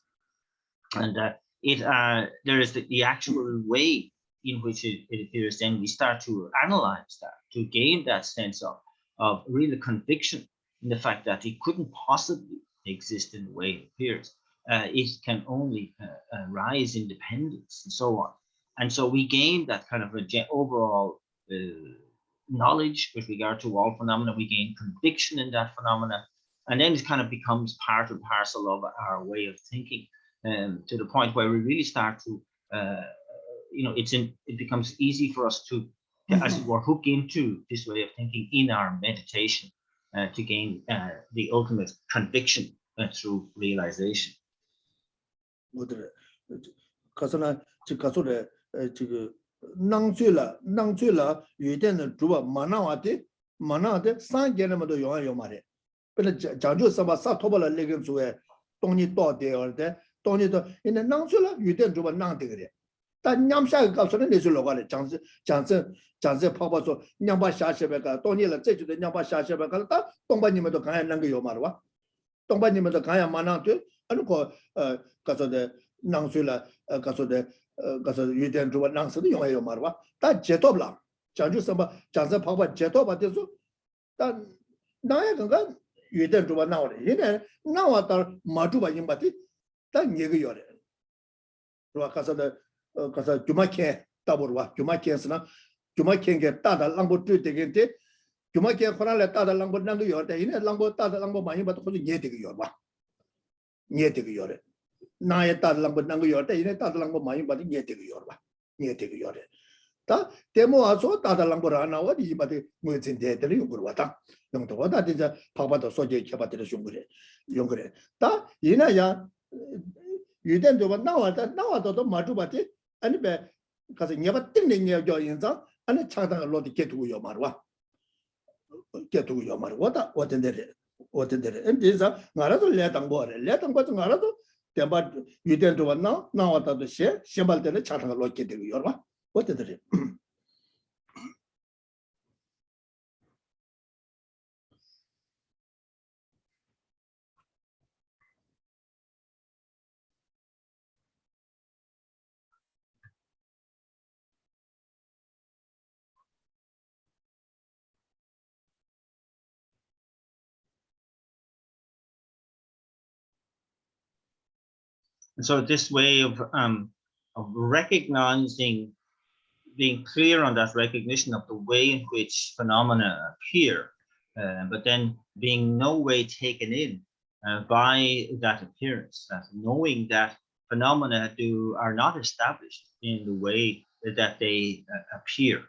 and there is the actual way in which it appears. Then we start to analyze that, to gain that sense of real conviction in the fact that it couldn't possibly exist in the way it appears. It can only rise in dependence and so on. And so we gain that kind of overall knowledge with regard to all phenomena. We gain conviction in that phenomena, and then it kind of becomes part and parcel of our way of thinking, to the point where we really start to it becomes easy for us to, as it were, hook into this way of thinking in our meditation, to gain the ultimate conviction through realization. 가서 유대한 주와 낭서도 영어예요 말와 다 제도블라 장주 선바 장서 파바 제도바 돼서 단 나야 건가 유대한 주와 나오래 얘네 나왔다 마주바 임바티 단 얘기 요래 그와 가서 주마케 따보르와 주마케스나 주마케게 따다 랑보 되겠대 주마케 코랄레 따다 랑보 랑도 요래 얘네 랑보 따다 랑보 많이 봐도 거기 얘 되게 요봐 얘 되게 요래 나의 따들랑 번난 요때 이네 따들랑 뭐 많이 받은 게 되게 요봐 게 되게 요래 다 데모 와서 따들랑 보라 나와 이 바데 뭐 진대들이 요구를 왔다 영도 왔다 진짜 파바도 소제 켜바들 용그래 다 이나야 유대도 나와도 마주바티 아니 배 가서 녀바 띵내 녀죠 인자 아니 차다가 로디 게두고 요 말와 게두고 요 말 왔다 왔던데 엔디자 나라도 레당보래 레당보도 나라도 대바 유대도 왔나 나왔다도 시발 때는 차다가 놓게 되고 여러분 어때들이 And so this way of recognizing, being clear on that recognition of the way in which phenomena appear, but then being no way taken in by that appearance, that knowing that phenomena are not established in the way that they appear.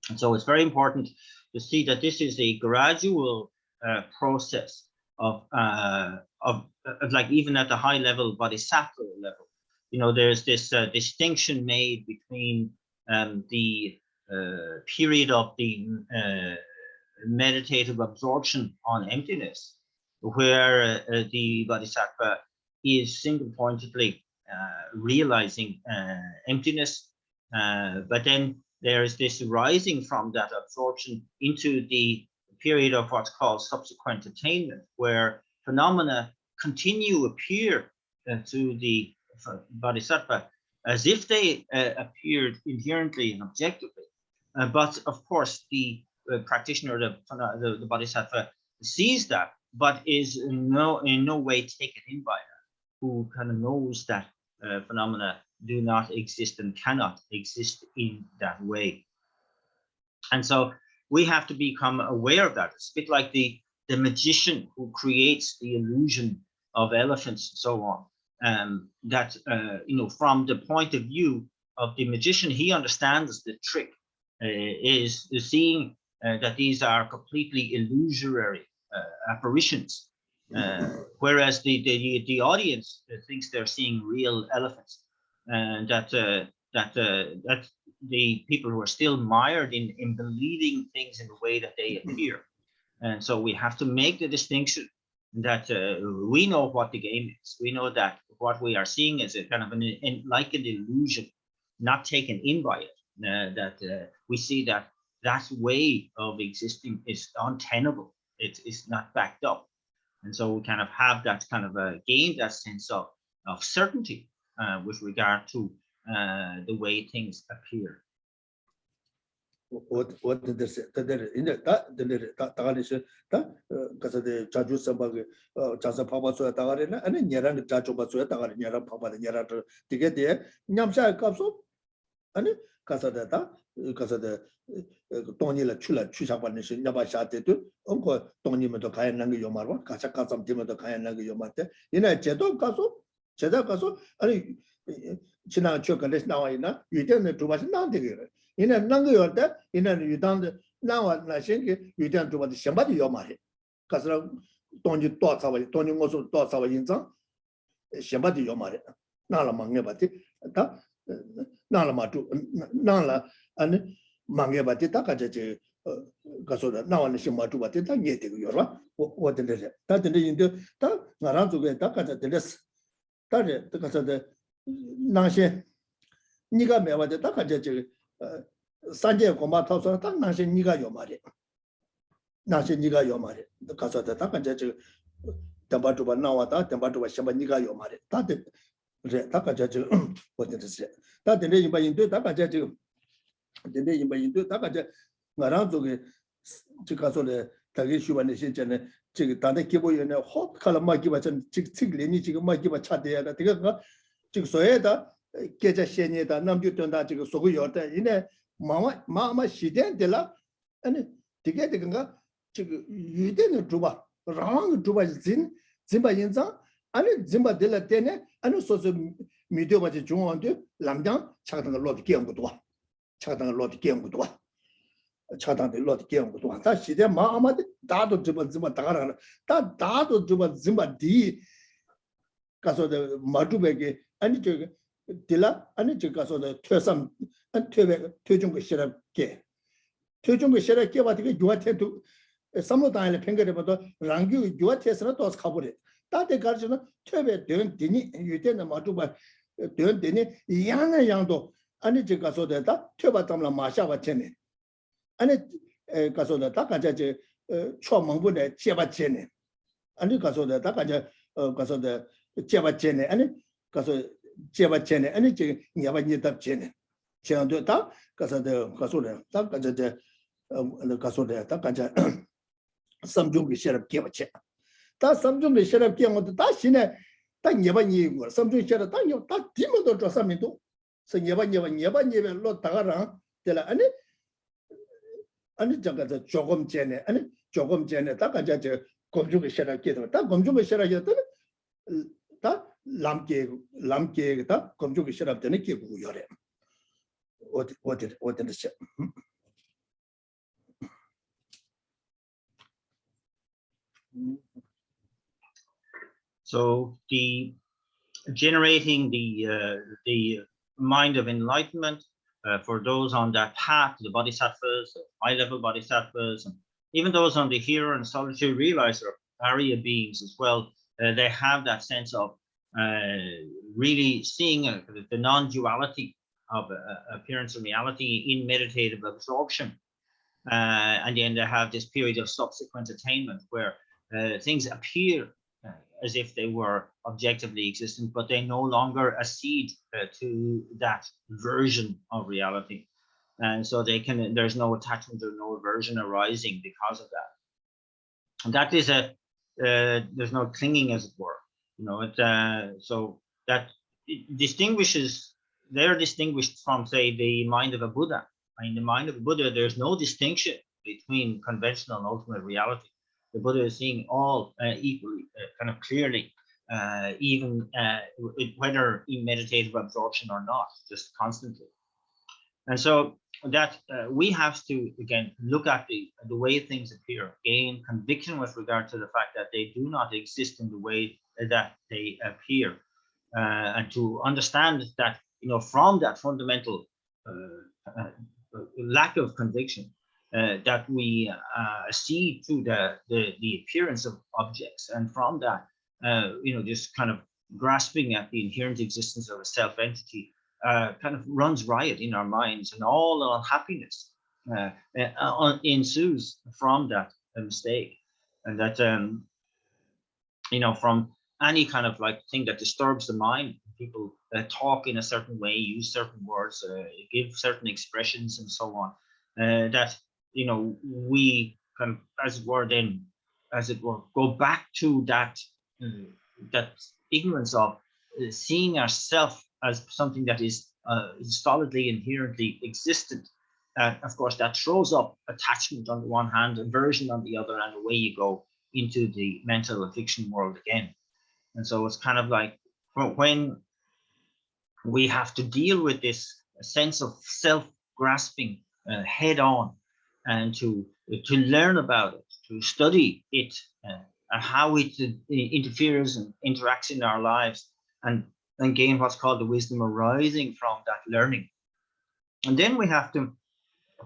And so it's very important to see that this is a gradual process of like even at the high level, Bodhisattva level. You know, there's this distinction made between the period of the meditative absorption on emptiness, where the Bodhisattva is single-pointedly realizing emptiness, but then there is this rising from that absorption into the period of what's called subsequent attainment, where phenomena continue appear to the Bodhisattva as if they appeared inherently and objectively. But of course, the practitioner, the Bodhisattva, sees that, but is in no way taken in by that, who kind of knows that phenomena do not exist and cannot exist in that way. And so we have to become aware of that. It's a bit like the magician who creates the illusion of elephants and so on. That you know, from the point of view of the magician, he understands the trick is seeing that these are completely illusory apparitions, whereas the audience thinks they're seeing real elephants, and that the people who are still mired in believing things in the way that they appear. And so we have to make the distinction that we know what the game is. We know that what we are seeing is a kind of like an illusion, not taken in by it. That we see that way of existing is untenable. It is not backed up. And so we kind of have that kind of gain that sense of certainty with regard to the way things appear. What did they say? In the Kasade Chaju Sambag, Chasa Papa Soya Tagarina, and then Yaran Chacho Soya Tagarin, Papa, the Yarata to get there. Nyamsha Kapso, and Kasada, Tony La Chula, Chusapan, Yabashate, Uncle Tony Matokai Nanga Yomar, Kasakasam Timotokaya Nanga Yomate, in a Cheto Caso, Cheda Caso, and China Chocolate now enough, you tell the two much now together. In a Nanga, in a you done now, I think you done to what somebody your money. Because Tony thoughts our Tony also thoughts our insan, somebody your money. Nala Mangabati, Nala Matu, Nala, and Mangabati Takaja, Gasoda, now and Shimatu, but it's not yet. What did it? That didn't do that. Naranto get Takata the less. That it because of the Nashe Niga Meva the Takaja. Sanje Koma Tosa, Nashe Niga Yomari. Nashe Niga Yomari. The Casa de Takaja, Tambatuba Nawata, Tambatuba Shabaniga Yomari. That did Takaja, what did it say? That the name by into Takaja, the name by into Takaja, Naranto, Chicaso, the Tagishu and the Shin, Chicatane Kibo in a hot color Magiba and Chiglini, Chickamagiba Chadia, the Chicksoeda. Get a shiny that number turned out to so good in a mamma she did the la and to get the ganga you didn't druba wrong druba Zimba Yinza and Zimba de la Tene and also the medium of the John Lamdan, chatting a lot of game with one, chatting a lot of game with one, chatting a lot of game with one. That she did mamma Dado Zimba Tagara, that Dado Zimba D. Caso the Madubege and Dilla and Chicaso the Tursam and Tujung Sherab Gay. Tujung Sherab Gay, what you attend to some of the Penga about Rangu, you attest not was covered. That the Garjana Tube doing Dini, you didn't Matuba doing Dini, Yana Yando, and the Chicaso the Tuba Tamla Masha Chene. And it Caso the Takaja Chomangune, Cheba Chene. And it Caso the Takaja Caso the Cheba Chene, and it Caso. Cheba Chene, anything never need up Chene. Chan do that, Casada, Casole, Takaja, the Casole, Takaja, some jungle share of Kivache. That's some jungle share of Kim on the Tashina, 딱 예반이 삼중체라 딱 뒤면도 조사민도 서 예반예반 로 다가랑 되라 아니 잠깐 조금 전에 딱 가자 저 검증을 시작하게 딱 검증을 시작하게 다 람게 다 검증을 시작되는 게 구요래 어디 시 So the generating the mind of enlightenment for those on that path, the bodhisattvas, the high-level bodhisattvas, and even those on the hero and solitude realizer, Arya beings as well, they have that sense of really seeing the non-duality of appearance and reality in meditative absorption. And then they have this period of subsequent attainment where things appear as if they were objectively existent, but they no longer accede to that version of reality. And so there's no attachment or no aversion arising because of that. And that is there's no clinging, as it were. So that distinguishes, they're distinguished from, say, the mind of a Buddha. In the mind of a Buddha, there's no distinction between conventional and ultimate reality. The Buddha is seeing all equally, kind of clearly, even whether in meditative absorption or not, just constantly. And so that we have to, again, look at the way things appear, gain conviction with regard to the fact that they do not exist in the way that they appear, and to understand that, from that fundamental lack of conviction, that we see to the appearance of objects, and from that, just kind of grasping at the inherent existence of a self-entity kind of runs riot in our minds, and all the unhappiness ensues from that mistake, and that from any kind of thing that disturbs the mind. People talk in a certain way, use certain words, give certain expressions, and so on. That we can, as it were, go back to that ignorance of seeing ourselves as something that is solidly, inherently existent. Of course, that throws up attachment on the one hand, aversion on the other, and away you go into the mental affliction world again. And so it's kind of like when we have to deal with this sense of self-grasping head on, and to learn about it, to study it, how it interferes and interacts in our lives, and gain what's called the wisdom arising from that learning. And then we have to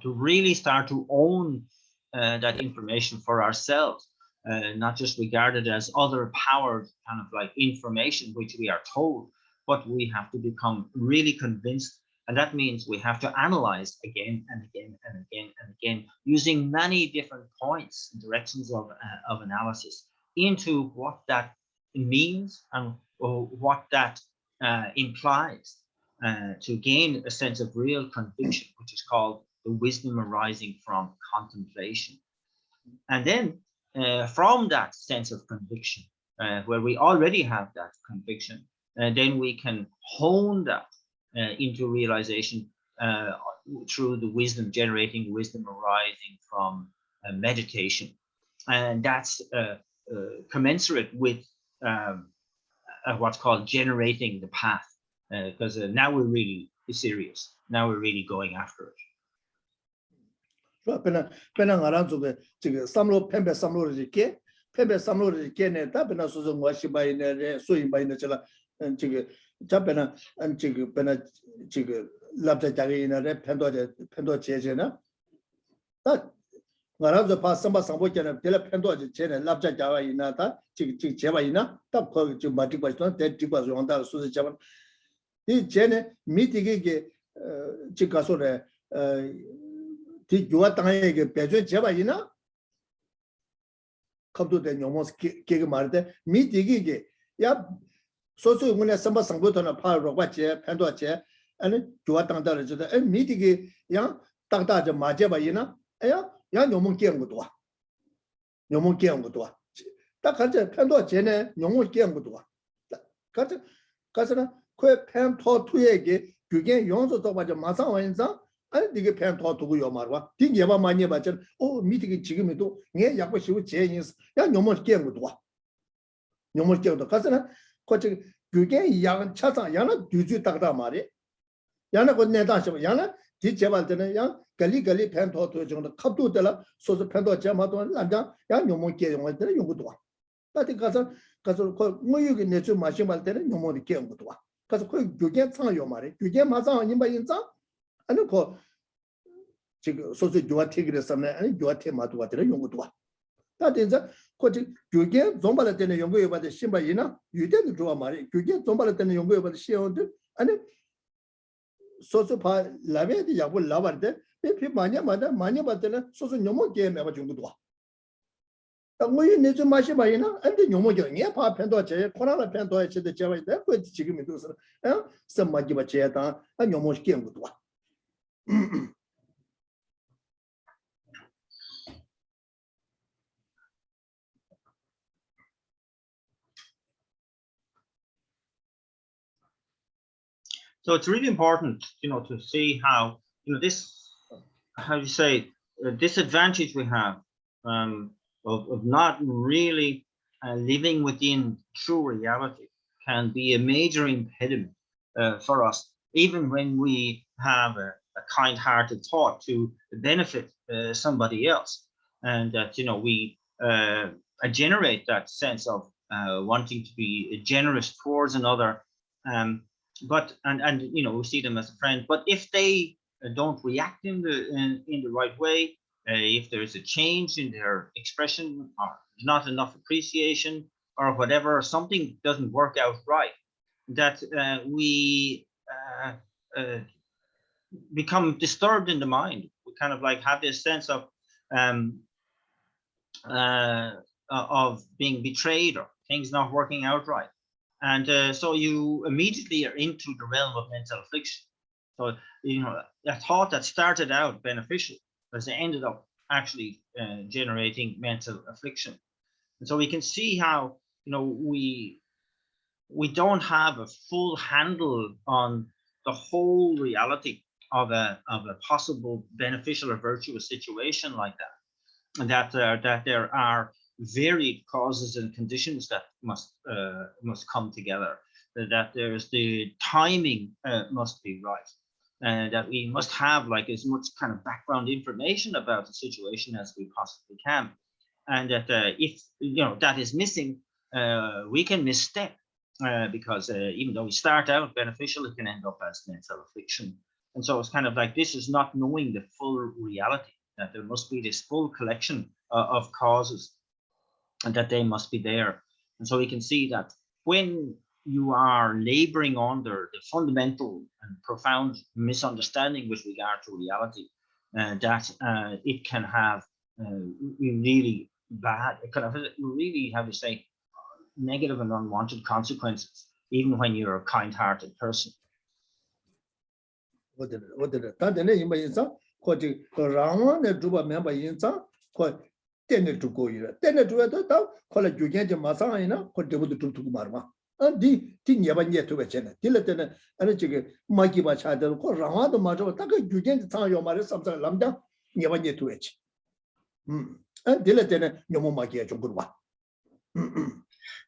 really start to own that information for ourselves, not just regard it as other powered kind of information which we are told, but we have to become really convinced. And that means we have to analyze again and again and again and again, using many different points and directions of analysis into what that means and what that implies, to gain a sense of real conviction, which is called the wisdom arising from contemplation. And then from that sense of conviction, where we already have that conviction, then we can hone that into realization through the wisdom, generating wisdom arising from meditation. And that's commensurate with what's called generating the path, because now we're really serious. Now we're really going after it. 배나 가라주게 지금 삼로 펜베 삼로르게 펜베 삼로르게네 답변나 소소 뭐시바이네 소인바이네 저라 지금 잡배나 지금 배나 지금 랍자자기네 펜도 제제나 다 가라주 파 삼바 삼보께는 될 펜도 제네 랍자자와이나다 지금 제바이나 딱 거기 지금 마티바스는 대티바스 원다 소소 잡은 이 제네 미티게 지금 가서래 디 교화 땅에게 배제 제바이나 갑도된 용모스 개그 말때 미디기게 야 소소문에 선바 상보도나 파로가 제 판도제 아니 교화 땅다를 저다 미디기 야 땅다제 마제바이나 야 용모 깨는 것도 와 용모 깨는 것도 와딱 같이 판도 제네 용모 깨는 것도 와 가서는 그 팬토 투에게 그게 용서 또 맞아 마상 원상 아니 이게 팬토 두고 요 말과 딩예바 많이 봤잖아 미티기 지금에도 내 약보 쉬고 제인스 야 너무 깨는 것도 와 너무 깨도 가서는 거기 그게 양 차상 양은 뒤주 딱다 말이 양은 그 내다 싶어 양은 뒤 제발 때는 양 갈리 팬토 투 정도 컵도 되라 소소 팬토 제마도 남자 양 너무 깨는 것들 용것도 와 나한테 가서 뭐 여기 내주 마시 말 때는 너무 깨는 것도 와 가서 그 교계 상요 말이 교계 마상 아닌 바 인자 아니 그 지금 소소 교화태기를 쓰면 아니 교화태 마도 같은 용어도 와 다든지 그 교계 좀발 때는 연구해 봐도 신발이나 유대도 좋아 말이 교계 좀발 때는 연구해 봐도 시험들 아니 소소 바 라베디 야고 라바데 피 많이 받는 소소 너무 게임해 봐 정도도 와 당연히 내주 마시 봐이나 안데 요모경이야 파 팬도 제 코로나 팬도에 제대 제가 있다 그 지금이 도서 어 선마기 받제다 아 요모시 게임 것도 와 So it's really important, to see how, this, how do you say, disadvantage we have of not really living within true reality can be a major impediment for us, even when we have a kind-hearted thought to benefit somebody else, and that we generate that sense of wanting to be generous towards another. But we see them as a friend. But if they don't react in the right way, if there's a change in their expression or not enough appreciation or whatever, something doesn't work out right, that we become disturbed in the mind. We kind of like have this sense of being betrayed or things not working out right. And so you immediately are into the realm of mental affliction. So, a thought that started out beneficial has ended up actually generating mental affliction. And so we can see how, we don't have a full handle on the whole reality of a possible beneficial or virtuous situation like that, and that there are varied causes and conditions that must come together, that there's the timing must be right, that we must have like as much kind of background information about the situation as we possibly can, and that if that is missing, we can misstep, because even though we start out beneficial, it can end up as mental affliction. And so it's kind of like this is not knowing the full reality, that there must be this full collection of causes, and that they must be there. And so we can see that when you are laboring under the fundamental and profound misunderstanding with regard to reality, that it can have really bad, it can have really, how to say, negative and unwanted consequences, even when you're a kind-hearted person. 때내 두고 이래 때내 두어도 다 콜라 주견제 마상이나 콜데부도 두고 말마 디 예반제 두베잖아 딜 때는 아니 저기 마기바 차들 코 라마도 맞아 딱 주견제 상요 말에 삼상 남자 예반제 두에지 딜 때는 너무 마기에 좀 그러와.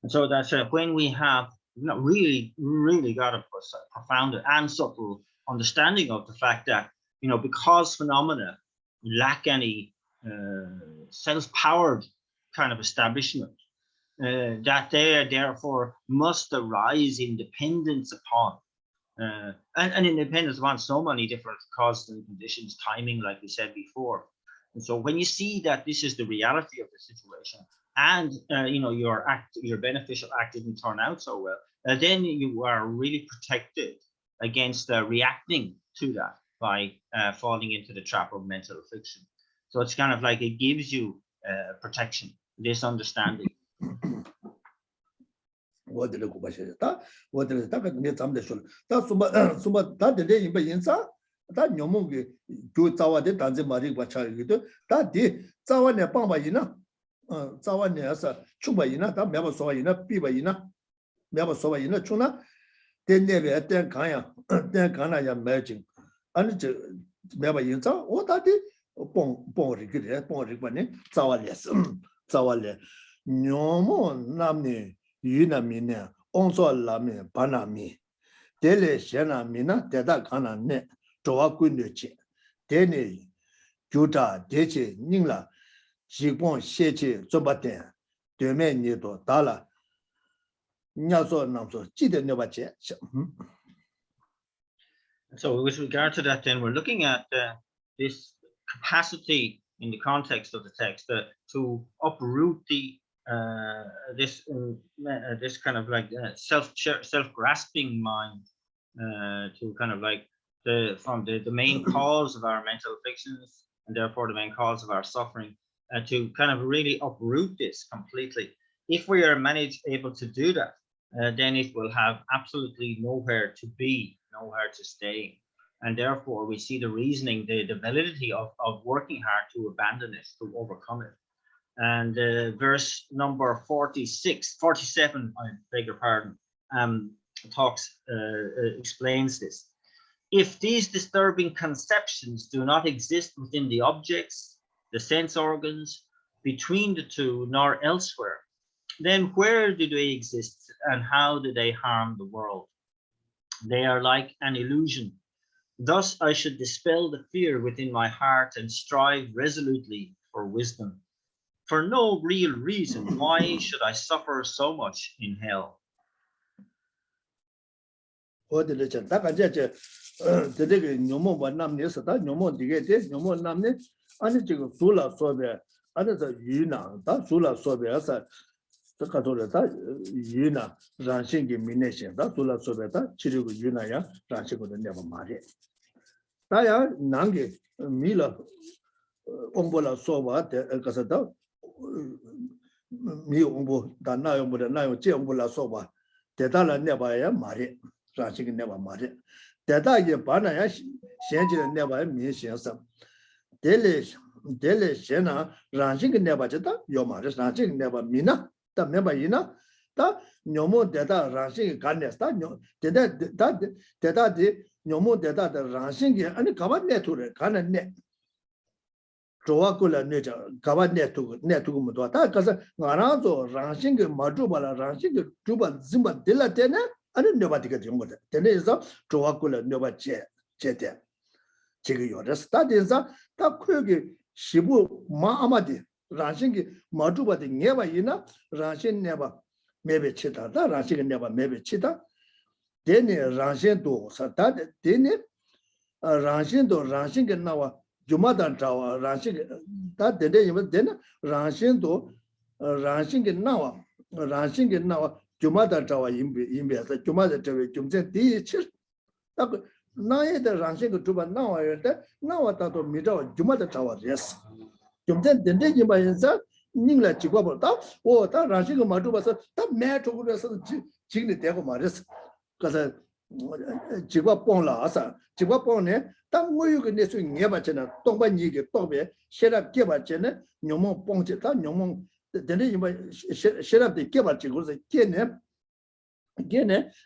So that's when we have really got a profound and subtle understanding of the fact that because phenomena lack any self-powered kind of establishment, that they therefore must arise in dependence upon, and independence upon so many different causes and conditions, timing, like we said before. And so when you see that this is the reality of the situation, and your beneficial act didn't turn out so well, then you are really protected against reacting to that by falling into the trap of mental affliction. So it's kind of like it gives you protection, this understanding. 매번 소바 있는 추나 된내배 된 가야 된 가나야 매진 아니 저 매번 인자 오다디 뽕뽕리 그래 뽕리 번에 자와레스 자와레 뇨모 남니 유나미네 온소라미 바나미 델레 셴나미나 대다 가나네 조와 군뇌치 데네 교자 대체 닝라 지공 세체 좀바데 되면니도 달라 냐소 남소 지데네바체. So with regard to that, then we're looking at this capacity in the context of the text to uproot the this kind of like self-grasping mind to kind of like from the main cause of our mental afflictions and therefore the main cause of our suffering, to kind of really uproot this completely. If we are able to do that, then it will have absolutely nowhere to be, nowhere to stay. And therefore we see the reasoning, the validity of working hard to abandon it, to overcome it. And verse number 47, I beg your pardon, explains this. If these disturbing conceptions do not exist within the objects, the sense organs, between the two, nor elsewhere, then where do they exist and how do they harm the world? They are like an illusion. Thus I should dispel the fear within my heart and strive resolutely for wisdom. For no real reason, why should I suffer so much in hell? mi ongbo da na yombo da na yo che ongbo la so ba de da la ne ba ya ma re ra chi ne ba ma re de da ye ba na ya xian ji ne ba mi xian sam de le xian na ran chi ne ba da yo ma re ran chi ne ba mi na da me ba yi na da nyomo de da ran chi ga ne sta nyo de da de nyomo de da ran chi ge ani ga ba ne tu re ga na ne 조화콜라 내자 가바 네트고 뭐도 다 가서 나라도 랑싱게 마주발라 랑싱게 주바 짐바 딜라테네 아니 네바티가 된 거다. 되네서 조화콜라 네바 제대 지금 요래 스타디에서 다 코여기 15 마아마디 랑싱게 마주바디 네바 이나 랑싱 네바 매베 치다다 랑싱게 네바 매베 치다 되네 랑싱도 사다 되네 랑싱도 랑싱게 나와 주마단 자와 랑싱 다 되네 이면 되나 랑싱도 랑싱게 나와 주마단 자와 임비에서 주마단 저we 좀제 뒤치 딱 나에다 랑싱도 주바 나와야 돼 나왔다도 미저 주마단 자와 됐어 좀제 된데 이면서 닝라 지고버다 오다 랑싱가 마주봐서 다 매쪽으로서 지금 되고 말했어 그래서 지과 뽕라서 지과 뽕네 땅 모유가 내수 녀바잖아 똥반이게 똥배 셰랍 개바잖아 녀모 뽕지다 녀모 되네 이마 셰랍데 개바지 그래서 개네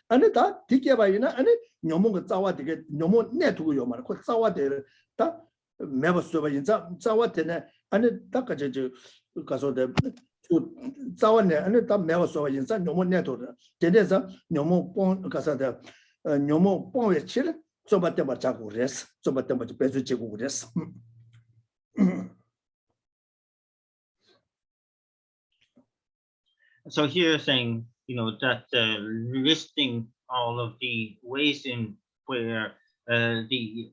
아니다 디개바이나 아니 녀모가 자와되게 녀모 내두고 요 말고 자와되 다 매버스바 인자 자와되네 아니 딱까지 저 가서데 자와네 아니 다 매버스바 인자 녀모 내두고 되네서 녀모 뽕 가서데 녀모 뽕에 칠 좀바때마 자고 그랬어. 좀바때마 배수 지고 그랬어. So here saying, that listing all of the ways in where the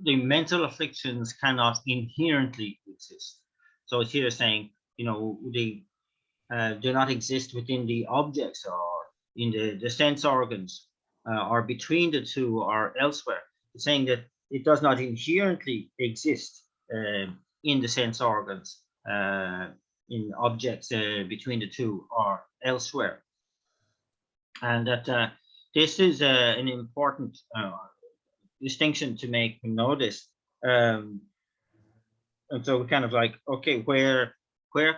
mental afflictions cannot inherently exist. So here saying, they do not exist within the objects or in the sense organs. Or between the two or elsewhere. It's saying that it does not inherently exist in the sense organs, in objects between the two or elsewhere. And that this is an important distinction to make notice. And so we kind of like, okay, where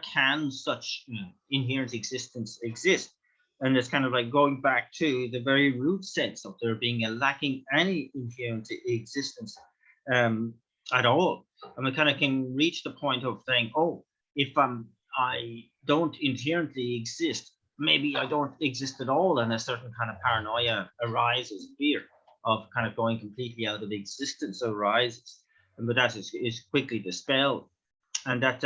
can such inherent existence exist? And it's kind of like going back to the very root sense of there being a lacking any inherent existence at all. And we kind of can reach the point of saying, oh, if I don't inherently exist, maybe I don't exist at all, and a certain kind of paranoia arises, fear of kind of going completely out of existence arises. But that is quickly dispelled. And that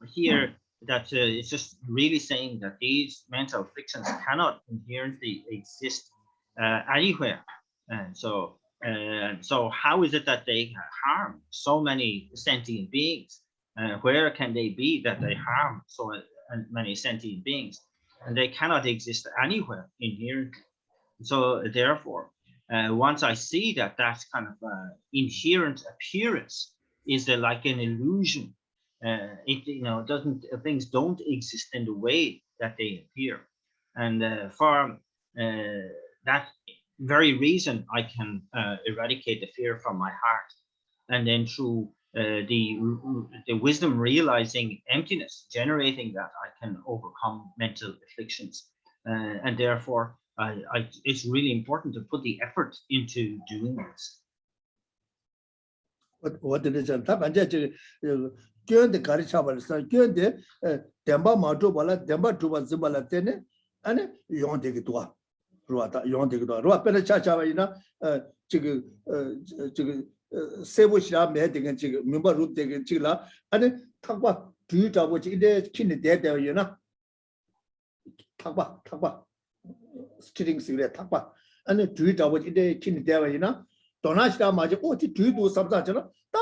here, that it's just really saying that these mental afflictions cannot inherently exist anywhere. And so how is it that they harm so many sentient beings? Where can they be that they harm so many sentient beings? And they cannot exist anywhere inherently. So therefore, once I see that that kind of inherent appearance is like an illusion, it doesn't, things don't exist in the way that they appear, and for that very reason I can eradicate the fear from my heart, and then through the wisdom realizing emptiness, generating that, I can overcome mental afflictions, and therefore it's really important to put the effort into doing this. What did it say? Gyön de gari chabalsa, gyön de demba matu bala, demba tuba zibala tene, ane yon de gitwa, ruata, yon de gitwa, ruat pena cha chabayina, chig sebu shira me de chig mimba rup de chigla, ane takwa du chabu chig de kini de de yina, takwa, steering sigre takwa, ane du chabu chig de kini de yina, dona shira maji o ti du du sabza chana, ta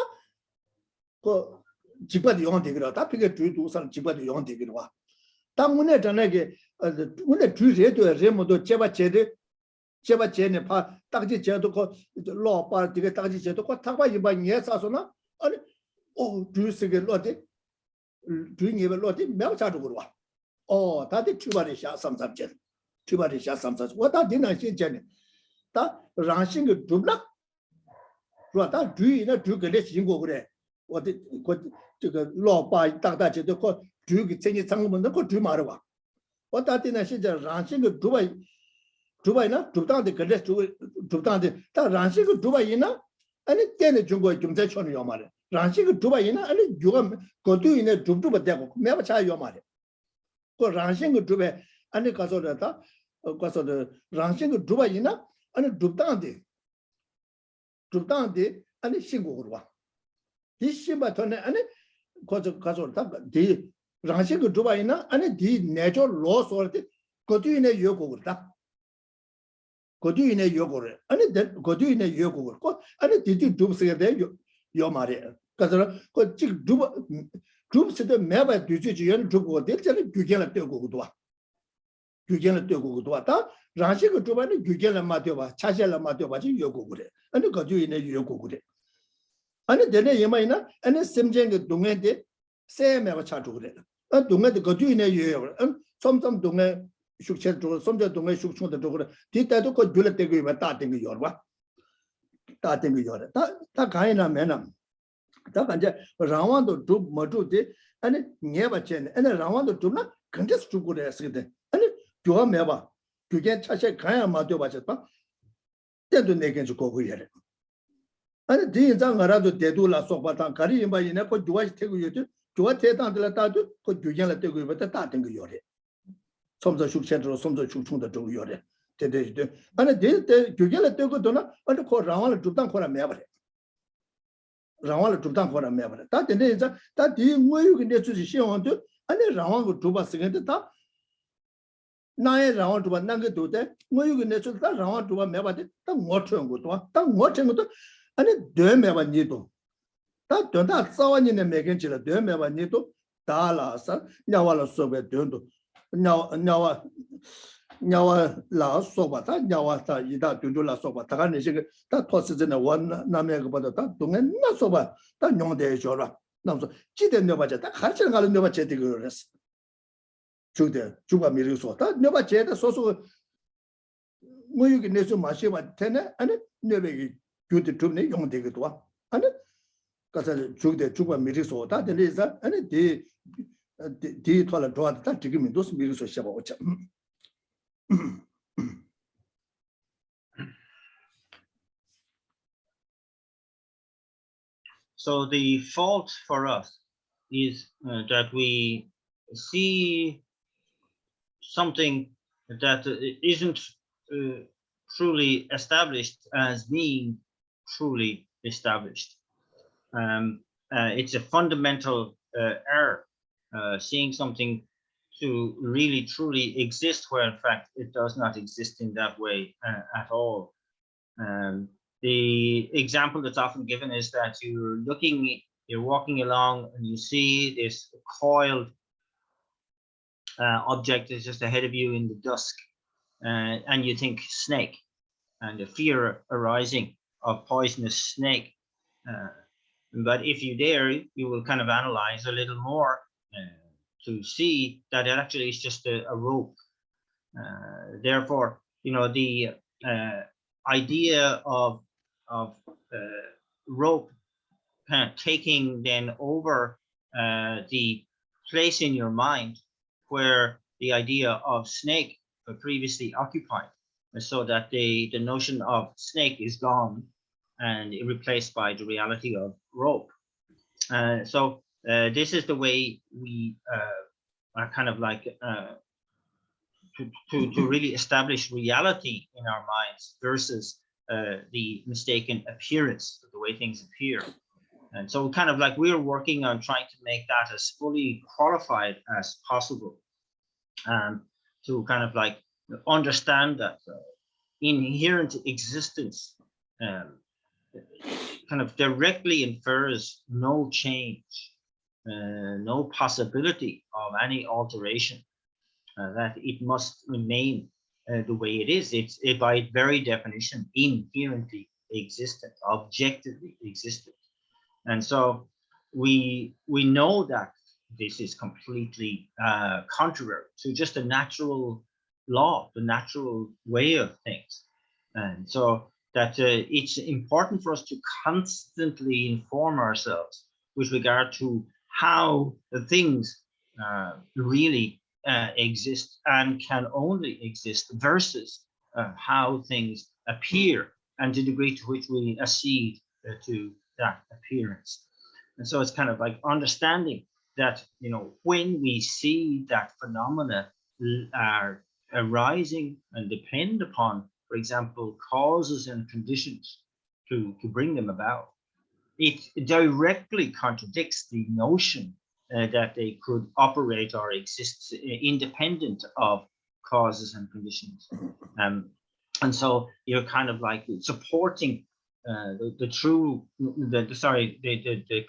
ko 직받이 용되기로 다 피게 두두선 직받이 용되기로 와 당문에 전에게 문에 주제도 레모도 제바제네 파 딱지 제도 거 로바 되게 딱지 제도 거 타바 이반 예사서나 아니 주스게 로데 주인이 로데 명자적으로 와 다들 출발이 샤 삼삼제 출발이 샤 삼삼 와다 되나 신전에 다 랑싱의 두블락 로다 주인의 주거래 신고 그래 어디这个老爸大姐都靠主给这些长工们都靠主马的话，我打的呢现在让这个主办呢主当的跟着主当的，但让这个主办人呢，俺们店的中国经济圈里要嘛的，让这个主办人呢，俺们有个各队呢主办的个没不差要嘛的，我让这个主办，俺们告诉的他，告诉的让这个主办人呢，俺们主当的，俺们辛苦的话，你辛苦团呢，俺们。가서 다 디 랑식 두바이나 아니 디 내조 로소르데 고두이네 요고르다 고두이네 요고르 아니 고두이네 요고르 아니 디디 두브스게 요 말이야 그래서 그 두브스데 매바 뒤지지 연 두고 될잖아 규견을 떼고도 와 규견을 떼고도 왔다 랑식 두바이는 규견을 맞대 봐 차실을 맞대 봐지 요고르 아니 고두이네 요고르 아니 되네 예마이나 아니 심쟁의 동에데 세매가 차주그래 동에데 거주인의 예요 점점 동에 숙체 쪽 섬저 동에 숙충도 쪽으로 뒤때도 그 줄때고 봐 다된 거 열봐 다된 거 열어 다 가이나 매나 다 간제 라완도 두 모두데 아니 녀바체네 아니 라완도 두나 근데 수고래 쓰게 아니 교화 매봐 그게 차세 가야 맞어 봐졌다 때도 내게 주고 그래 아니 뒤장 알아도 대도라 속바탕 가리 임바이네 그 주와 태고 요도 주와 태당들 다도 그 규견을 떼고 있다 다된 거 요래 섬서 숙체로 섬서 숙충도 좀 요래 대대대 아니 대 규견을 떼고 도나 아니 그 라완을 줍당 거라 매버래 라완을 줍당 거라 매버래 다 근데 이제 다뒤 뭐유기 내주지 시원도 아니 라완을 줍어 쓰는데 다 나의 라완 줍어 난게 도대 뭐유기 내주 다 라완 줍어 매버대 다 못한 것도 다 못한 것도 아니 되면봐 니도 다 된다 싸워니네 매겐지라 되면봐 니도 다라서 냐와라 소베 된도 냐와 라 소바다 냐와다 이다 된도라 소바 다가네 지금 다 토스즈네 원 남의 거보다 다 동에 나 소바 다 용대 줘라 남서 지대 녀바자 다 가르치는 가는 녀바 제대 그랬어 주대 주가 미리서 다 녀바 제대 소소 뭐 여기 내서 마셔봐 되네 아니 녀백이 교대 좀 용되기도 와. 아니 가서 주대 주가 미리서 다 되리자 아니 디 토라 도와다 지금 도스 미리서 셔봐 오자. So the fault for us is that we see something that isn't truly established as being truly established. It's a fundamental error, seeing something to really truly exist where in fact it does not exist in that way at all. The example that's often given is that you're walking along and you see this coiled object is just ahead of you in the dusk, and you think snake, and the fear arising of poisonous snake. But if you dare, you will kind of analyze a little more to see that it actually is just a rope. Therefore, the idea of rope kind of taking then over the place in your mind where the idea of snake previously occupied, so that the notion of snake is gone and replaced by the reality of rope. So this is the way we are kind of like to really establish reality in our minds versus the mistaken appearance of the way things appear. And so kind of like we're working on trying to make that as fully qualified as possible, to kind of like understand that inherent existence kind of directly infers no change, no possibility of any alteration, that it must remain the way it is. It's by very definition inherently existent, objectively existent. And so we know that this is completely contrary to just the natural law, the natural way of things. And so that it's important for us to constantly inform ourselves with regard to how the things really exist and can only exist versus how things appear and the degree to which we accede to that appearance. And so it's kind of like understanding that, when we see that phenomena are arising and depend upon, for example, causes and conditions to bring them about, it directly contradicts the notion that they could operate or exist independent of causes and conditions. And so you're kind of like supporting the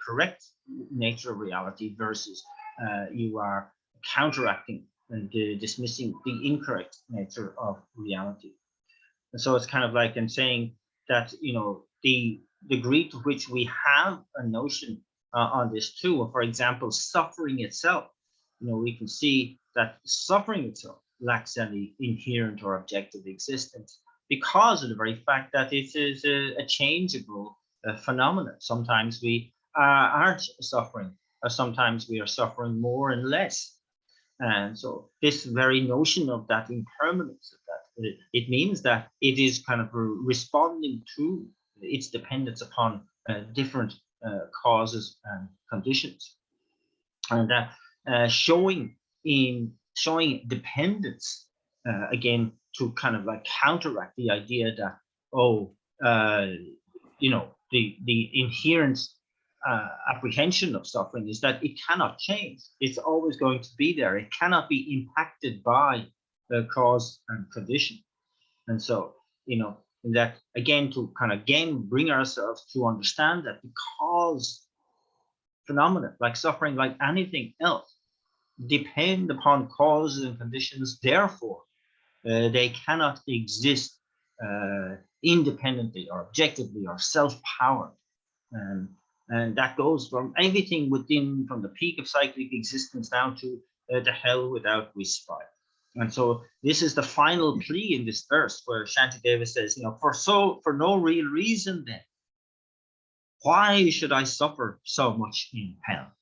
correct nature of reality versus you are counteracting and dismissing the incorrect nature of reality. And so it's kind of like in saying that, the degree to which we have a notion on this too, for example, suffering itself, we can see that suffering itself lacks any inherent or objective existence because of the very fact that it is a changeable phenomenon. Sometimes we aren't suffering, or sometimes we are suffering more and less. And so this very notion of that impermanence, of that, it means that it is kind of responding to its dependence upon different causes and conditions, and that showing dependence again to kind of like counteract the idea that the inherent apprehension of suffering is that it cannot change. It's always going to be there. It cannot be impacted by the cause and condition. And so, that again, to kind of bring ourselves to understand that because phenomena like suffering, like anything else, depend upon causes and conditions, therefore they cannot exist independently or objectively or self-powered. And that goes from everything from the peak of cyclic existence down to the hell without respite. And so this is the final plea in this verse where Shantideva says, for no real reason then, why should I suffer so much in hell?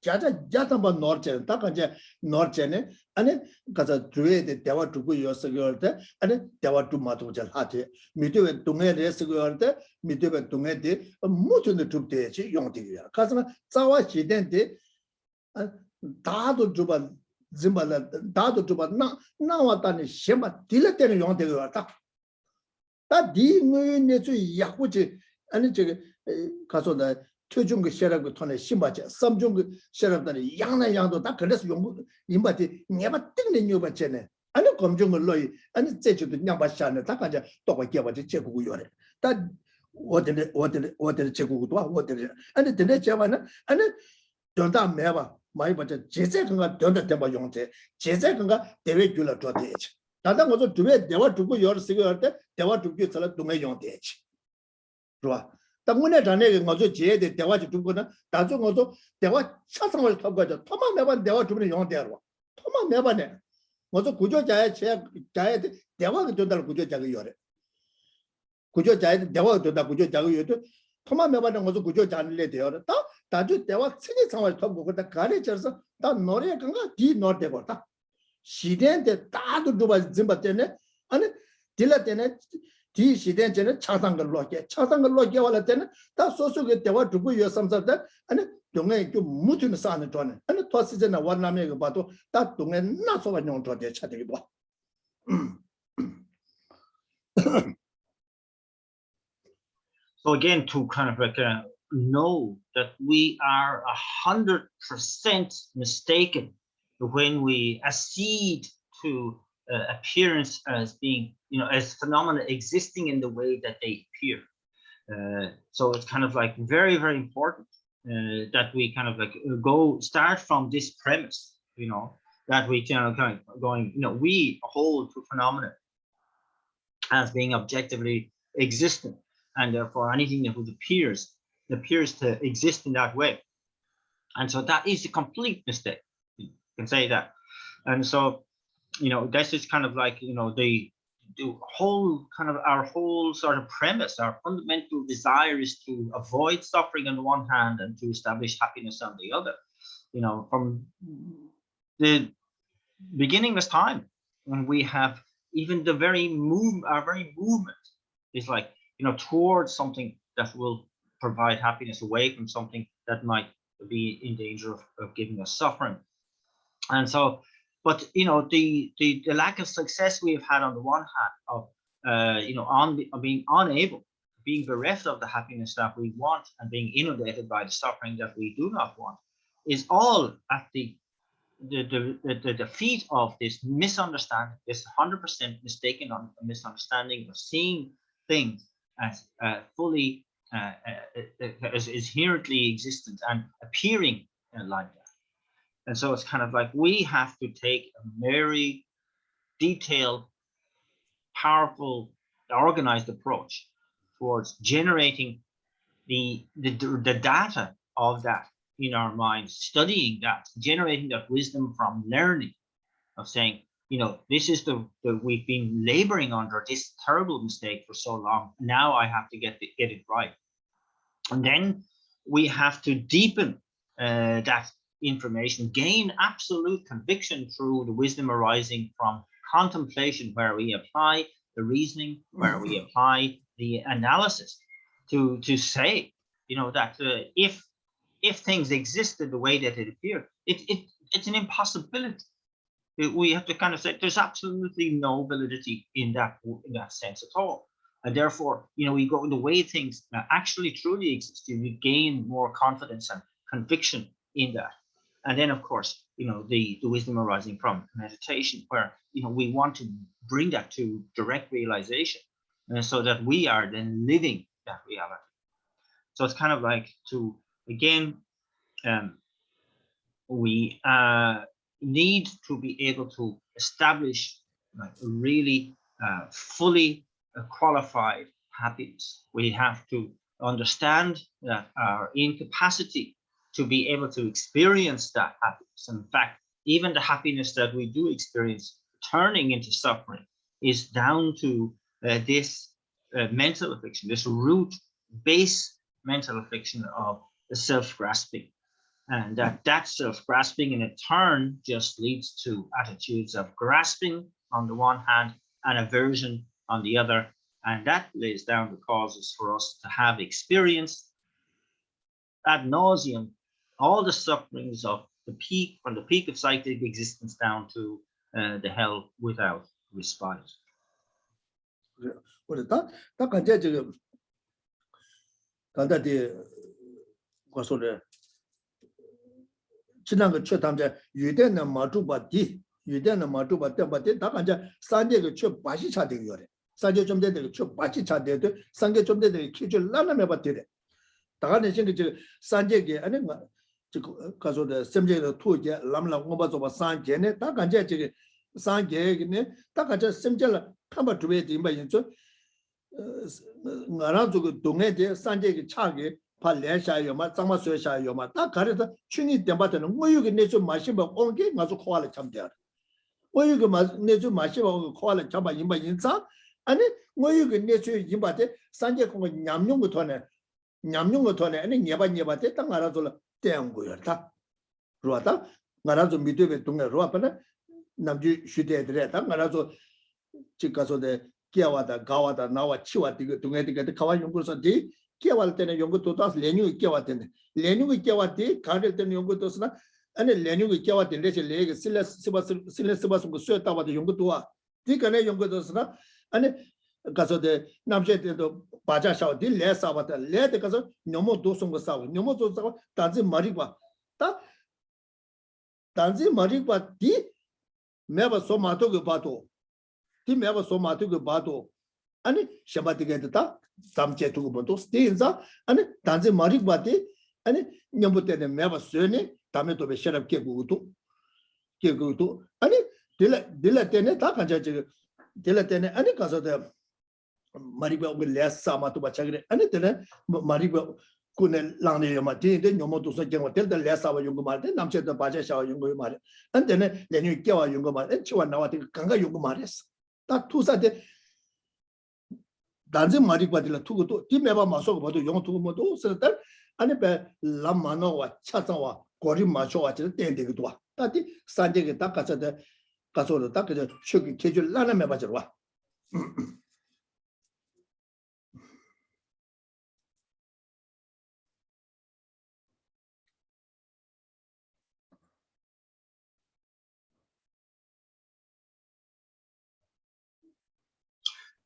자자 자다바 노르체 다간제 노르체네 아니 가서 주에데 대화 두고 요서걸 때 아니 대화 두 마도절 하지 미드에 동에에 서걸 때 미드에 동에데 모든의 줍대지 용되야 가서 자와 시된데 다도 주바 짐발라 다도 주바 나와다니 셴바 딜레테는 용되고 왔다 다 디무네 주 야고지 아니 저기 가서다 최종의 셔라고 톤에 심바지 삼종의 셔라다니 양나 양도 다 그래서 용 임바티 내가 뜨는 요바체네 아니 검정을 넣이 아니 제주도 냥바샤네 다 가자 또 바뀌어버지 제국이 요래 다 어디를 제국도 어디를 아니 근데 제가는 아니 전다 매봐 많이 봤자 제재가 전다 대바 용태 제재가 대외 줄을 줘대지 나도 뭐저 두배 대화 두고 열 쓰고 할때 대화 두고 살아 동에 용대지 좋아 당문에 전에 뭐저 제대 대화 두고는 나중 뭐저 대화 차상을 타고 가죠 토마 매번 대화 두면 용대로 토마 매번에 뭐저 구조자의 자의 대화가 된다는 구조자가 요래 구조자의 대화가 된다 구조자가 요래 토마 매번에 뭐저 구조자를 내 되어라 다주 대화 세계 상황을 타고 그다 가르쳐서 다 노래 건가 뒤 노래 거다 시대한테 다도 두바 짐바 때네 아니 딜라 때네 뒤 시대한테는 차상걸 놓게 와라 때는 다 소소게 대화 두고 요삼사다 아니 동에 좀 무튼 사는 돈은 아니 토시잖아 원남에 그 봐도 다 동에 나서가 용도대 차대기 봐 So again, to kind of like know that we are 100% mistaken when we accede to appearance as being, as phenomena existing in the way that they appear. So it's kind of like very, very important that we kind of like start from this premise, that we we hold to phenomena as being objectively existent, and therefore anything that appears to exist in that way. And so that is a complete mistake. You can say that. And so, this is kind of like, the whole kind of our whole sort of premise, our fundamental desire is to avoid suffering on the one hand and to establish happiness on the other. From the beginning of time, when we have even our very movement is like, towards something that will provide happiness, away from something that might be in danger of giving us suffering. And so, but the lack of success we have had on the one hand of being unable, being bereft of the happiness that we want, and being inundated by the suffering that we do not want, is all at the feet of this misunderstanding, this 100% mistaken misunderstanding of seeing things as fully as inherently existent and appearing like that. And so it's kind of like we have to take a very detailed, powerful, organized approach towards generating the data of that in our minds, studying that, generating that wisdom from learning, of saying, this is we've been laboring under this terrible mistake for so long. Now I have to get it right. And then we have to deepen that information, gain absolute conviction through the wisdom arising from contemplation, where we apply the reasoning, where we apply the analysis to say, that if things existed the way that it appeared, it's an impossibility. We have to kind of say there's absolutely no validity in that sense at all. And therefore, we go the way things actually truly exist, we gain more confidence and conviction in that. And then, of course, the wisdom arising from meditation, where, we want to bring that to direct realization, so that we are then living that reality. So it's kind of like to, again, we need to be able to establish really fully qualified happiness. We have to understand that our incapacity to be able to experience that happiness, in fact, even the happiness that we do experience turning into suffering, is down to this mental affliction, this root base mental affliction of self-grasping. And that self-grasping in turn just leads to attitudes of grasping on the one hand and aversion on the other. And that lays down the causes for us to have experienced ad nauseum all the sufferings of the peak, from the peak of psychic existence down to the hell without respite. 或者他感觉这个刚才的我说的，这两个缺他们在有点的马祖巴地，有点的马祖巴地巴地，他感觉三节个缺巴西差的有的，三节中间这个缺巴西差的对，三节中间这个缺就烂了没巴地的，大家呢现在这个三节个，那个这个他说的三节的土节，那么我把做把三节呢，他感觉这个三节个呢，他感觉三节了，看不出来的嘛，因此。我让这个东岸的三节个差个怕连下有嘛，怎么说下有嘛？那看着他去年点把的，我有个那时候马西巴，我给我就花了差不多，我有个那时候马西巴我花了差不多100张，安尼我有个那时候100的三节个娘用个团呢，娘用个团呢，安尼200的，当我让做了点个月他，是吧？当我让做面对面东岸是吧？本来那就学的，当我让做这个说的。개와다 가와다 나와 치와 되게 동해되게 가와 연구소 디 개와할 때는 연구도 또 레뉴 개와되네 레뉴 개와디 가를 때는 연구도스나 아니 레뉴 개와된 레제 레게 실레스바스 거 쇠다와도 연구도 와 디간에 연구도스나 아니 가서데 남제때도 바자샤오 디 레사바다 레데 가서 너무 도송 거 싸고 너무 도송 단지 머리과 다 단지 머리과 디 매바 소마토 그 봐도 팀에버 소마토그 바도 아니 샤바티게다 잠체투고 보도 스테인자 아니 단지 마릭 바티 아니 냠부테네 메버 스네 다메도 베셔럽 케고도 아니 딜라테네 다 간자지 딜라테네 아니 가서데 마릭바 레사마토 바차그레 아니 테네 마릭바 군에 랑네 요마티데 뇨모도 소경와 델데 레사와 용고 말데 남체도 바자샤와 용고 말데 안테네 레뉴 깨와 용고 말데 치와 나와티 강가 용고 말했어 다 투사데 단지 말이 받으려 투고도 디메바 마소고 봐도 용 투고 뭐도 쓰다 아니 배 람마노와 차상와 고리 마쇼와 저 땡데기도 와 다디 산데게 딱 가서데 가서로 딱 그저 추기 계절 나나메 봐줘 와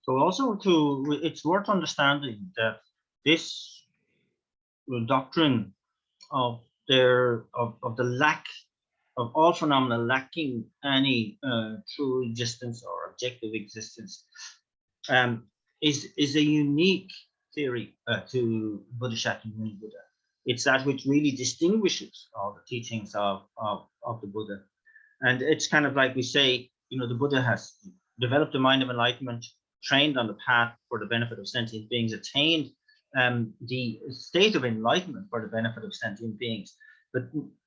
So also it's worth understanding that this doctrine of the lack of all phenomena lacking any true existence or objective existence is a unique theory to Bodhisattva Buddha. It's that which really distinguishes all the teachings of the Buddha. And it's kind of like we say, the Buddha has developed a mind of enlightenment, trained on the path for the benefit of sentient beings, attained the state of enlightenment for the benefit of sentient beings, but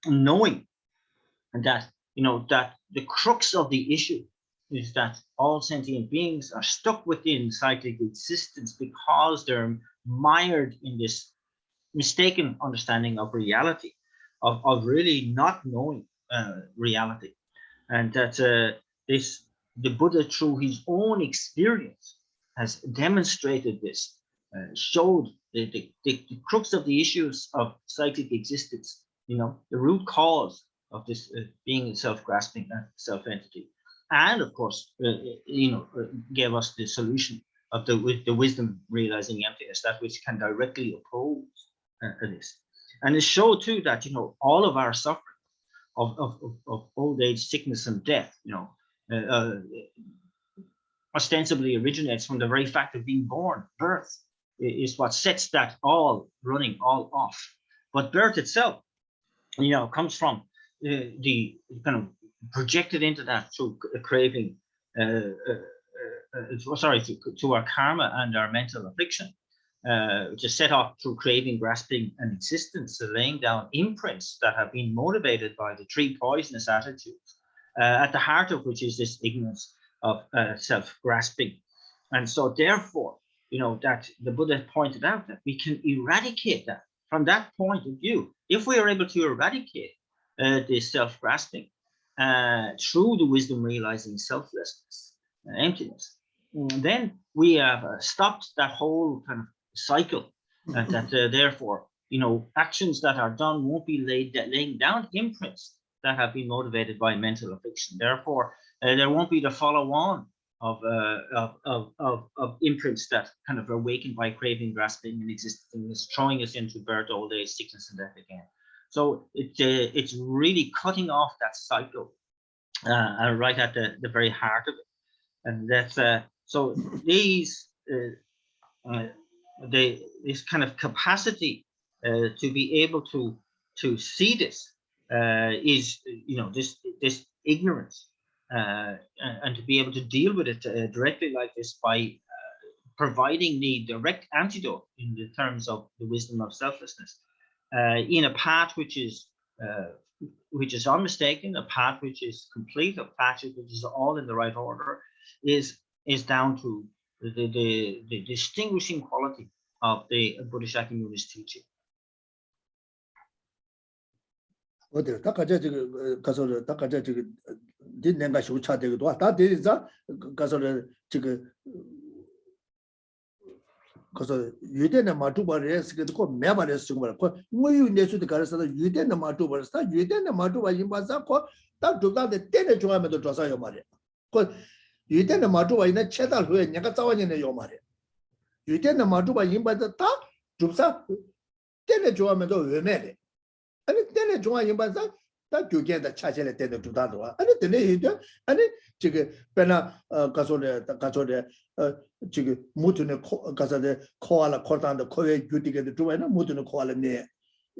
knowing that that the crux of the issue is that all sentient beings are stuck within cyclic existence because they're mired in this mistaken understanding of reality, of really not knowing reality, and that the Buddha, through his own experience, has demonstrated this, showed the crux of the issues of cyclic existence, the root cause of this being self-grasping self-entity, and of course, gave us the solution of the wisdom realizing emptiness, that which can directly oppose this. And it showed too that all of our suffering of old age, sickness, and death, ostensibly originates from the very fact of being born. Birth is what sets that all running, all off. But birth itself, comes from the kind of projected into that through a craving, to our karma and our mental affliction, which is set off through craving, grasping, and existence, laying down imprints that have been motivated by the three poisonous attitudes, at the heart of which is this ignorance of self-grasping. And so therefore, that the Buddha pointed out that we can eradicate that from that point of view, if we are able to eradicate this self-grasping through the wisdom realizing selflessness, emptiness, then we have stopped that whole kind of cycle, and that therefore, actions that are done won't be laying down imprints that have been motivated by mental affliction. Therefore, there won't be the follow-on of imprints that kind of are awakened by craving, grasping, and existence, throwing us into birth, old age, sickness, and death again. So it's really cutting off that cycle right at the very heart of it, and that's so these this kind of capacity to be able to see this is this ignorance, and to be able to deal with it directly like this by providing the direct antidote in the terms of the wisdom of selflessness in a path which is unmistaken, a path which is complete, a path which is all in the right order, is down to the distinguishing quality of the Buddha Shakyamuni's teaching. 그래서 유대는 마주바레스 그거 매바레스 정말 그 뭐유 내수도 가르쳐서 유대는 마주바레스 유대는 마주바 임바자 거딱 두다데 때내 중하면도 줘서요 말이야. 그 유대는 마주바 있는 체달 후에 내가 자원이네 요 말이야. 유대는 마주바 임바자 다 줍사 때내 중하면도 왜매래. 아니 때내 중하 임바자 다 교계다 차절에 때내 두다도 아니 때내 유대 아니 지금 배나 가서래 지금 모두는 가서데 코알라 코단데 코에 유디게도 좋아요. 모두는 코알라네.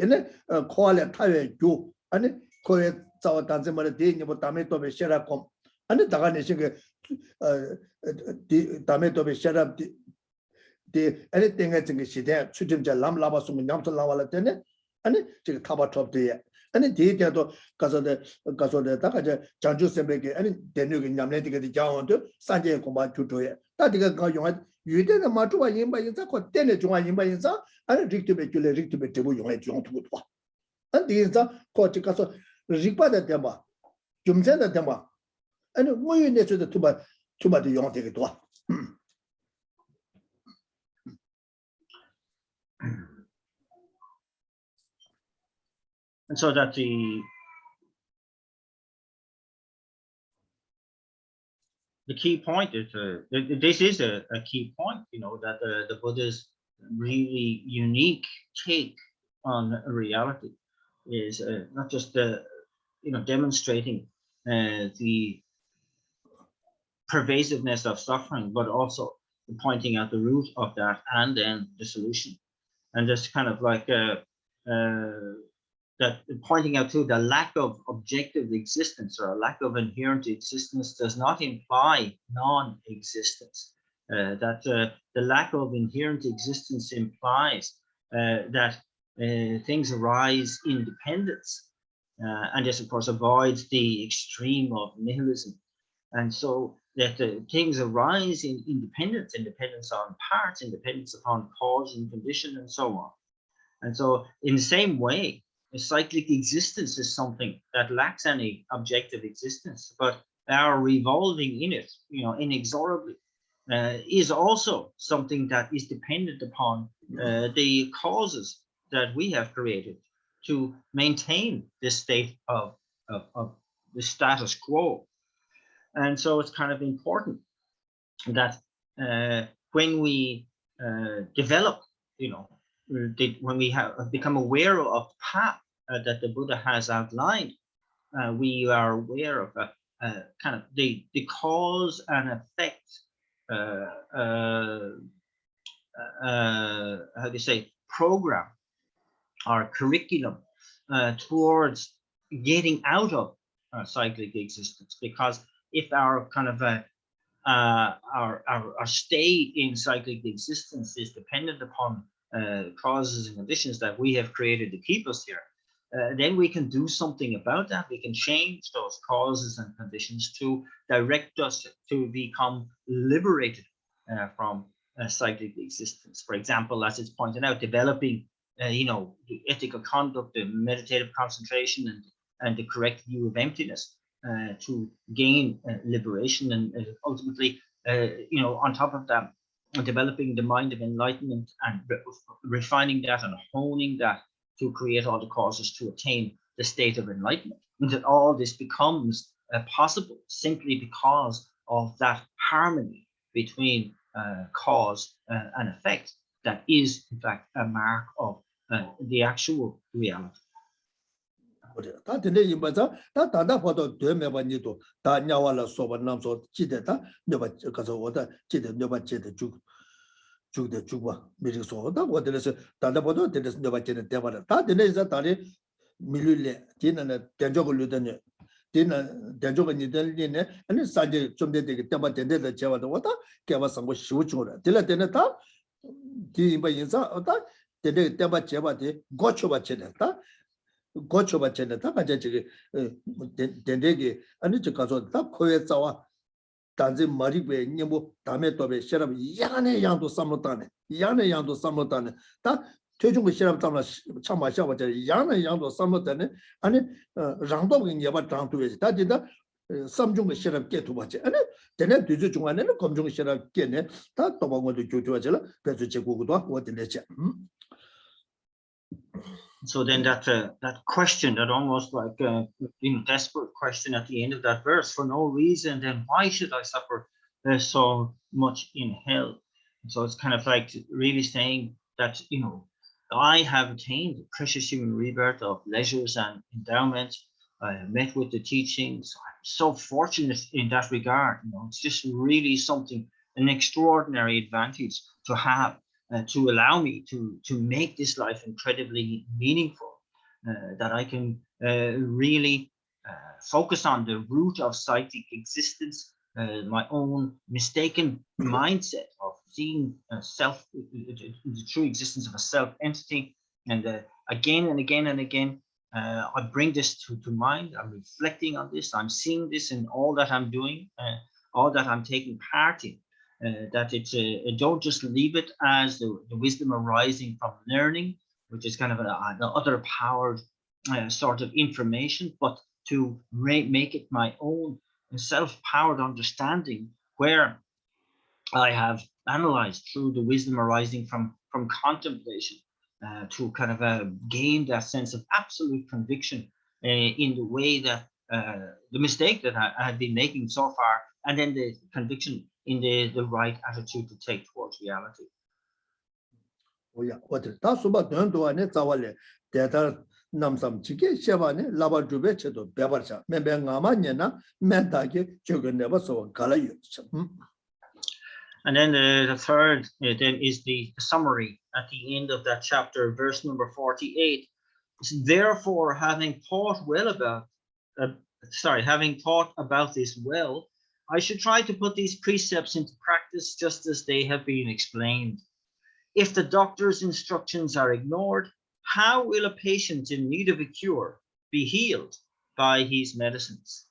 얘네 코알라 타외 교 아니 코에 자와 단지 말에 대니 뭐 담에 또 베셔라고 아니 다가네 지금 담에 또 베셔라 디 아니 땡가 지금 시대 추tim자 람라바스면 냠서 라와라 때네 아니 지금 타바톱데 아니 디에도 가서데 다가제 장주선배게 아니 대뉴게 냠내디게 자원도 산제 공부 주도에 다디가 가용한 유대는 마주와 임바인사 거 때내 중앙 임바인사 아니 릭트베 줄레 릭트베 되고 용해 중투도 봐 안디인사 거기 가서 릭바다 대마 좀전다 대마 아니 뭐유 내서도 투바도 용되게 도 And so that the key point is this is a key point, that the Buddha's really unique take on reality is not just demonstrating the pervasiveness of suffering, but also pointing out the root of that and then the solution, and just kind of like that pointing out to the lack of objective existence or a lack of inherent existence does not imply non-existence. That the lack of inherent existence implies that things arise in dependence, and this of course avoids the extreme of nihilism. And so that things arise in independence on parts, independence upon cause and condition, and so on. And so in the same way, a cyclic existence is something that lacks any objective existence, but our revolving in it, inexorably, is also something that is dependent upon the causes that we have created to maintain this state of the status quo. And so it's kind of important that when we develop, when we have become aware of the path that the Buddha has outlined, we are aware of kind of the cause and effect, how do you say, program or curriculum towards getting out of cyclic existence. Because if our kind of our stay in cyclic existence is dependent upon causes and conditions that we have created to keep us here, then we can do something about that. We can change those causes and conditions to direct us to become liberated from cyclic existence. For example, as it's pointed out, developing the ethical conduct, the meditative concentration, and the correct view of emptiness to gain liberation, and ultimately, on top of that, developing the mind of enlightenment and refining that and honing that to create all the causes to attain the state of enlightenment. And that all this becomes possible simply because of that harmony between cause and effect that is, in fact, a mark of the actual reality. 고쳐봤잖아. 다 가자 저기 된대게 아니 저 가서 다 코에 자와 단지 머리에 뭐 담에 또베 시럽 야네 양도 삼로다네 야네 양도 삼로다네 다 최종 그 시럽 담라 참마 샤바자 야네 양도 삼로다네 아니 랑도긴 예바 장도에 다 진짜 삼중 그 시럽 깨도 봤지 아니 되네 뒤주 중간에는 검중 시럽 깨네 다 도방고도 조조하잖아 그래서 제고도 어디내지 So then that question, that almost like desperate question at the end of that verse, for no reason, then why should I suffer so much in hell? And so it's kind of like really saying that I have attained the precious human rebirth of leisures and endowments. I have met with the teachings. I'm so fortunate in that regard. It's just really something, an extraordinary advantage to have. To allow me to make this life incredibly meaningful, that I can really focus on the root of psychic existence, my own mistaken mindset of seeing self, the true existence of a self entity, and again and again and again, I bring this to mind. I'm reflecting on this. I'm seeing this in all that I'm doing, all that I'm taking part in. That it's don't just leave it as the wisdom arising from learning, which is kind of the other powered sort of information, but to make it my own self-powered understanding, where I have analyzed through the wisdom arising from contemplation to kind of gain that sense of absolute conviction in the way that the mistake that I had been making so far, and then the conviction in the right attitude to take towards reality. Oh yeah, what da suba don do ane zawale de namsam chike shebane laba jube chedo bebarcha membe ngamanya na mentake jogene ba so kala yu. And then the third then is the summary at the end of that chapter, verse number 48. Therefore, having thought about this well, I should try to put these precepts into practice just as they have been explained. If the doctor's instructions are ignored, how will a patient in need of a cure be healed by his medicines?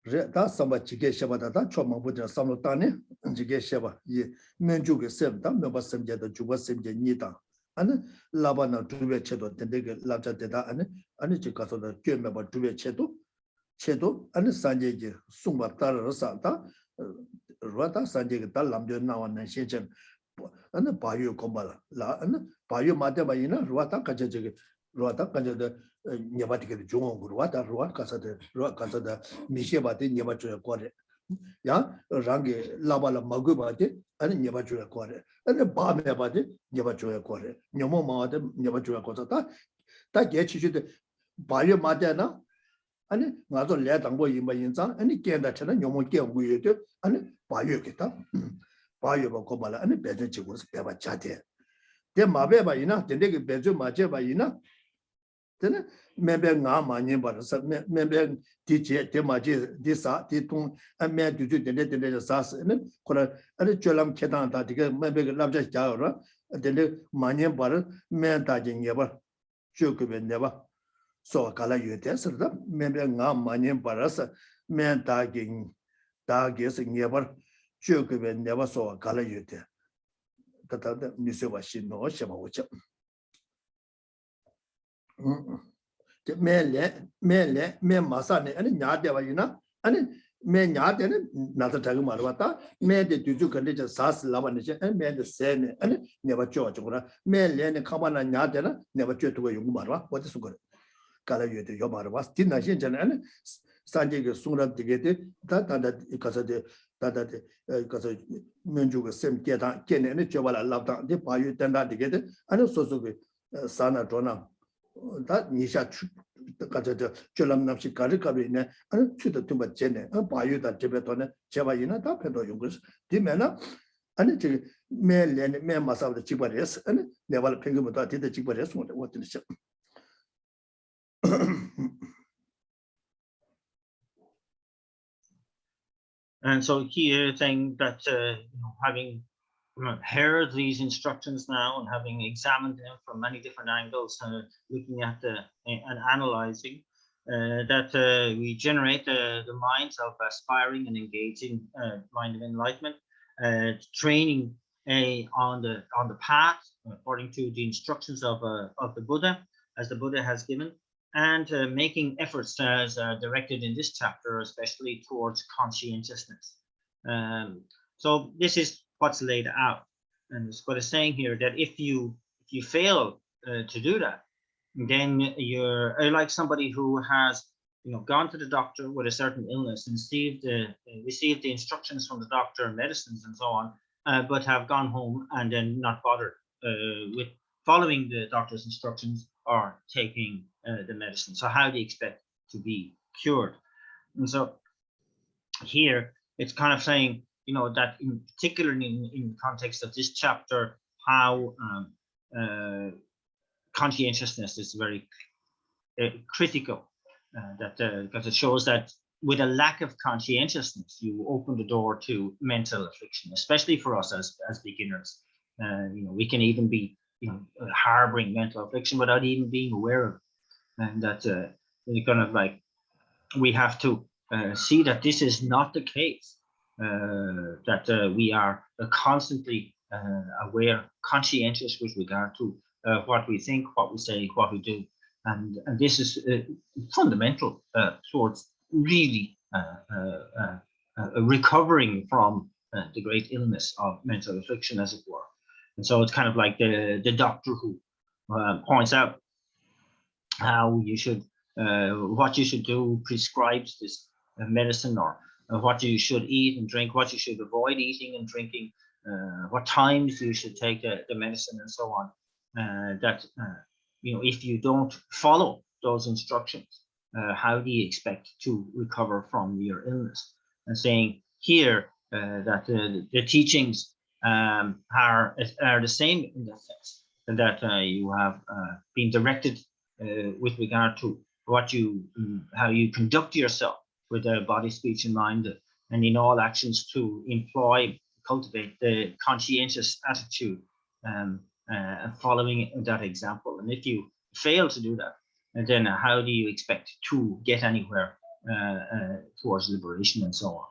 Da samba chige sheba da choma budra samlo tane chige sheba ye menju ge sem da me ba sem je da juba sem je ni da ane laba na dube chedo tende ge labja de da ane chi kaso da kye me ba dube chedo ane sanje ge sumba tar sa da rwata sanje ge da lamjo na wa na she chen ane bayu kombala la ane bayu ma de ba ina rwata ka je ge rwata ka je de nyabati 중앙 그루와다 루와 가서데 루와 가서다 미셰바데 nyabachura 거래 야 랑게 라발라 먹어바데 아니 nyabachura 거래 아니 바메바데 nyabachura 거래 녀모마데 nyabachura 거서다 다 개치주데 바려 마데나 아니 나도 레당고 임바 인상 아니 깬다처럼 녀모 깨고여데 아니 바여겠다 바여바 고발라 아니 배제 지고서 배바 자데 데 마베바 이나 데게 배제 마제바 이나 then member nga manye bar member teacher temaji disa titung ame du de sas ne kora ane cholam kedan ta dige member labja jaora de manye bar men ta jing yeba chukbe neba so kala yete sirda member nga manye bar sa men ta ging da gesi never joke never saw color you there. That Miss Washi no Shama watch. Me Masani and Yadeva, you know, and me Yad another Tagamarwata, me the Duzu condition Sas Lavanation and me the same and never George. Me Len Kaman and Yadena never church to a Yumarwa. What is good? Color you to Yomarwas, Tina Shin and Sanjay sooner to get it, that because of the because of Munju same get Ken and Jovala loved that they buy you 10 to get it, and also Sana Dona. That Nisha got a Chulam Namshi Karikabine and to the Tumba Jene, and buy you that Tibetone, Chavayina, Tapendo Yungus, Dimena, and it may lend me must have the Chibares and never Pingamata did the Chibares what in the ship. And so here, saying that having heard these instructions now and having examined them from many different angles, looking at and analyzing, that we generate the minds of aspiring and engaging mind of enlightenment, training on the path according to the instructions of the Buddha, as the Buddha has given, and making efforts as directed in this chapter, especially towards conscientiousness. So this is what's laid out, and it's what it's saying here, that if you fail to do that, then you're like somebody who has gone to the doctor with a certain illness and received the instructions from the doctor, medicines and so on, but have gone home and then not bothered with following the doctor's instructions or taking the medicine. So how do you expect to be cured? And so here it's kind of saying, that in particular in the context of this chapter, how conscientiousness is very critical, because it shows that with a lack of conscientiousness, you open the door to mental affliction, especially for us as beginners. We can even be harboring mental affliction without even being aware of it, and that kind of like we have to see that this is not the case. That we are constantly aware, conscientious with regard to what we think, what we say, what we do, and this is fundamental towards really recovering from the great illness of mental affliction, as it were. And so it's kind of like the doctor who points out how you should, what you should do, prescribes this medicine, or what you should eat and drink, what you should avoid eating and drinking, what times you should take the medicine, and so on. That if you don't follow those instructions, how do you expect to recover from your illness? And saying here that the teachings are the same in that sense, and that you have been directed with regard to how you conduct yourself with body, speech, and mind, and in all actions to cultivate the conscientious attitude, following that example. And if you fail to do that, then how do you expect to get anywhere towards liberation and so on?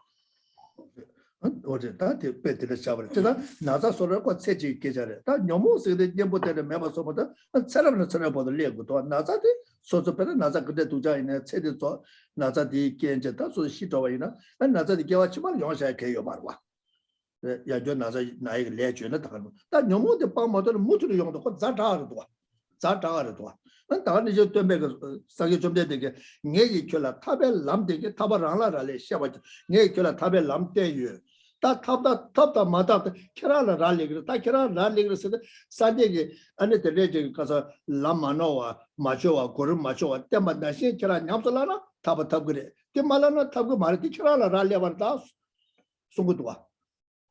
어제 다들 배들을 잡을 때다 나자 소리가 세지 계절에 다 너무 세대 년부터는 매버서보다 사람은 보다 레고도 나자데 소소배는 나자 그때 두자이네 세대도 나자디 견제다 소 시도와이나 나자디 개와치만 용사에 개요 말와 야저 나자 나이 레주는 다 너무도 빠모도 무트로 용도 거 자다르도 다른 이제 또 매가 사기 좀 되게 내기 결라 탑에 남되게 탑아라라래 샤바 내기 결라 탑에 남대유 다 탑다 마다 결라라 랄리그 다 결라 랄리그서 사제기 안에 들레지 가서 람마노와 마초와 고름 마초와 때마다 시 결라 냠설라나 탑 그래 때말라나 탑고 말이 결라라 랄리아반다 송구도와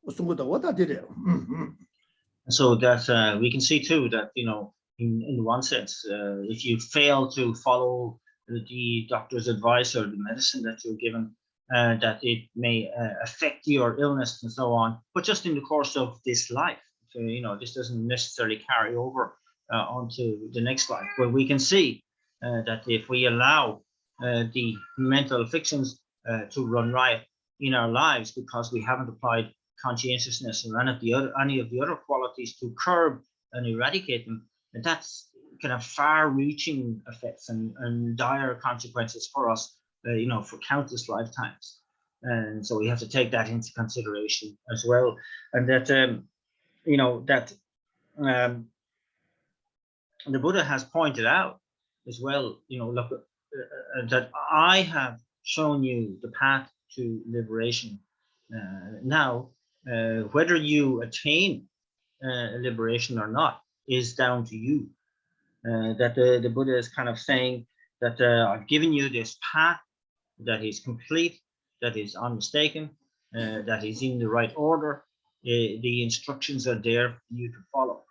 왔다 되래. So that we can see too that in one sense, if you fail to follow the doctor's advice or the medicine that you're given, that it may affect your illness and so on, but just in the course of this life. So, this doesn't necessarily carry over onto the next life. But we can see that if we allow the mental afflictions to run riot, in our lives because we haven't applied conscientiousness or any of the other qualities to curb and eradicate them, and that's kind of far-reaching effects and dire consequences for us, for countless lifetimes. And so we have to take that into consideration as well, and that the Buddha has pointed out as well, look, that I have shown you the path to liberation. Now, whether you attain liberation or not is down to you. That the Buddha is kind of saying that I've given you this path that is complete, that is unmistaken, that is in the right order. The instructions are there for you to follow.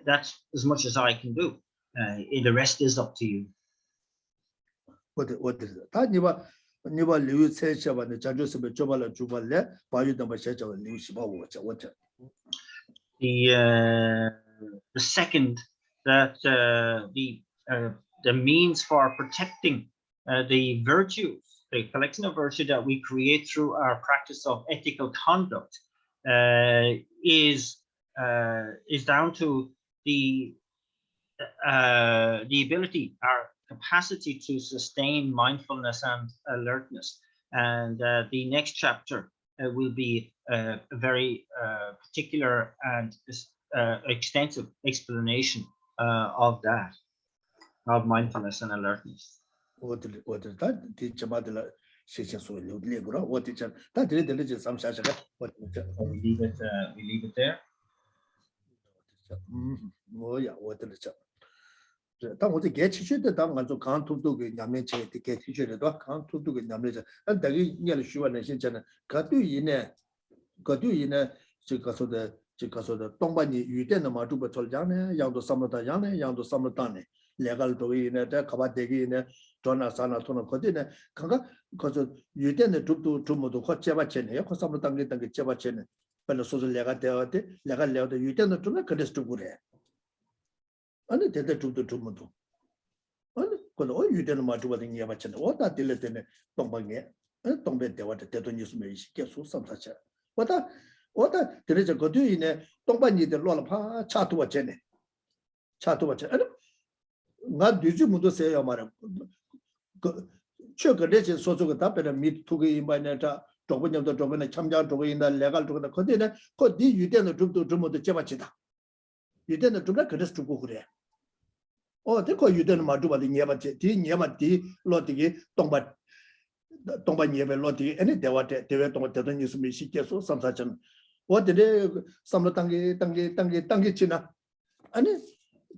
That's as much as I can do. The rest is up to you. What is it? Niba Liu said, the Chanjo Sebe Jobala Jubale, Bayu Damba Shaja, Liu Shiba, what? The second, that the means for protecting the virtues, the collection of virtue that we create through our practice of ethical conduct, is down to the ability, our capacity to sustain mindfulness and alertness. And the next chapter will be a very particular and extensive explanation of that, of mindfulness and alertness. What is that? Teach about the session so what teacher that religious some what we leave it there. Oh yeah, what the chap. That was a get to the down to count to do Yamache to get teacher the dog count to do Yamacha and the nearly sure nation channel got you in a because of the Tombani, you didn't know to Batol Jane, young to Samata Yane, young to Samatane, legal to in a Kabategi in a Donna Sana Tona Codina, Kanga, because you didn't do to hot Chevachen, Samatang and Chevachen, but the social legate, legal, you didn't to make a list to good. And it did to the Tumutu. And you didn't matter what in Yavachan, what that deleted Tombang, and Tombet, what the Tetonus may get so some such. What there is a good in a Tombani the Lollapa, Chatua Chene. Not do you to say, Amara? Chuck a legend so to tap and meet to in by Neta, Tobin of the Domina Chamja to in the legal to the Codina, could you didn't do to the Chavachita? You didn't do like a to go there. Oh, they call you didn't do what in Yavati, Lottie, Tomba. Don't buy never lotty any they were the news me she gets some such an what did they some tangi china and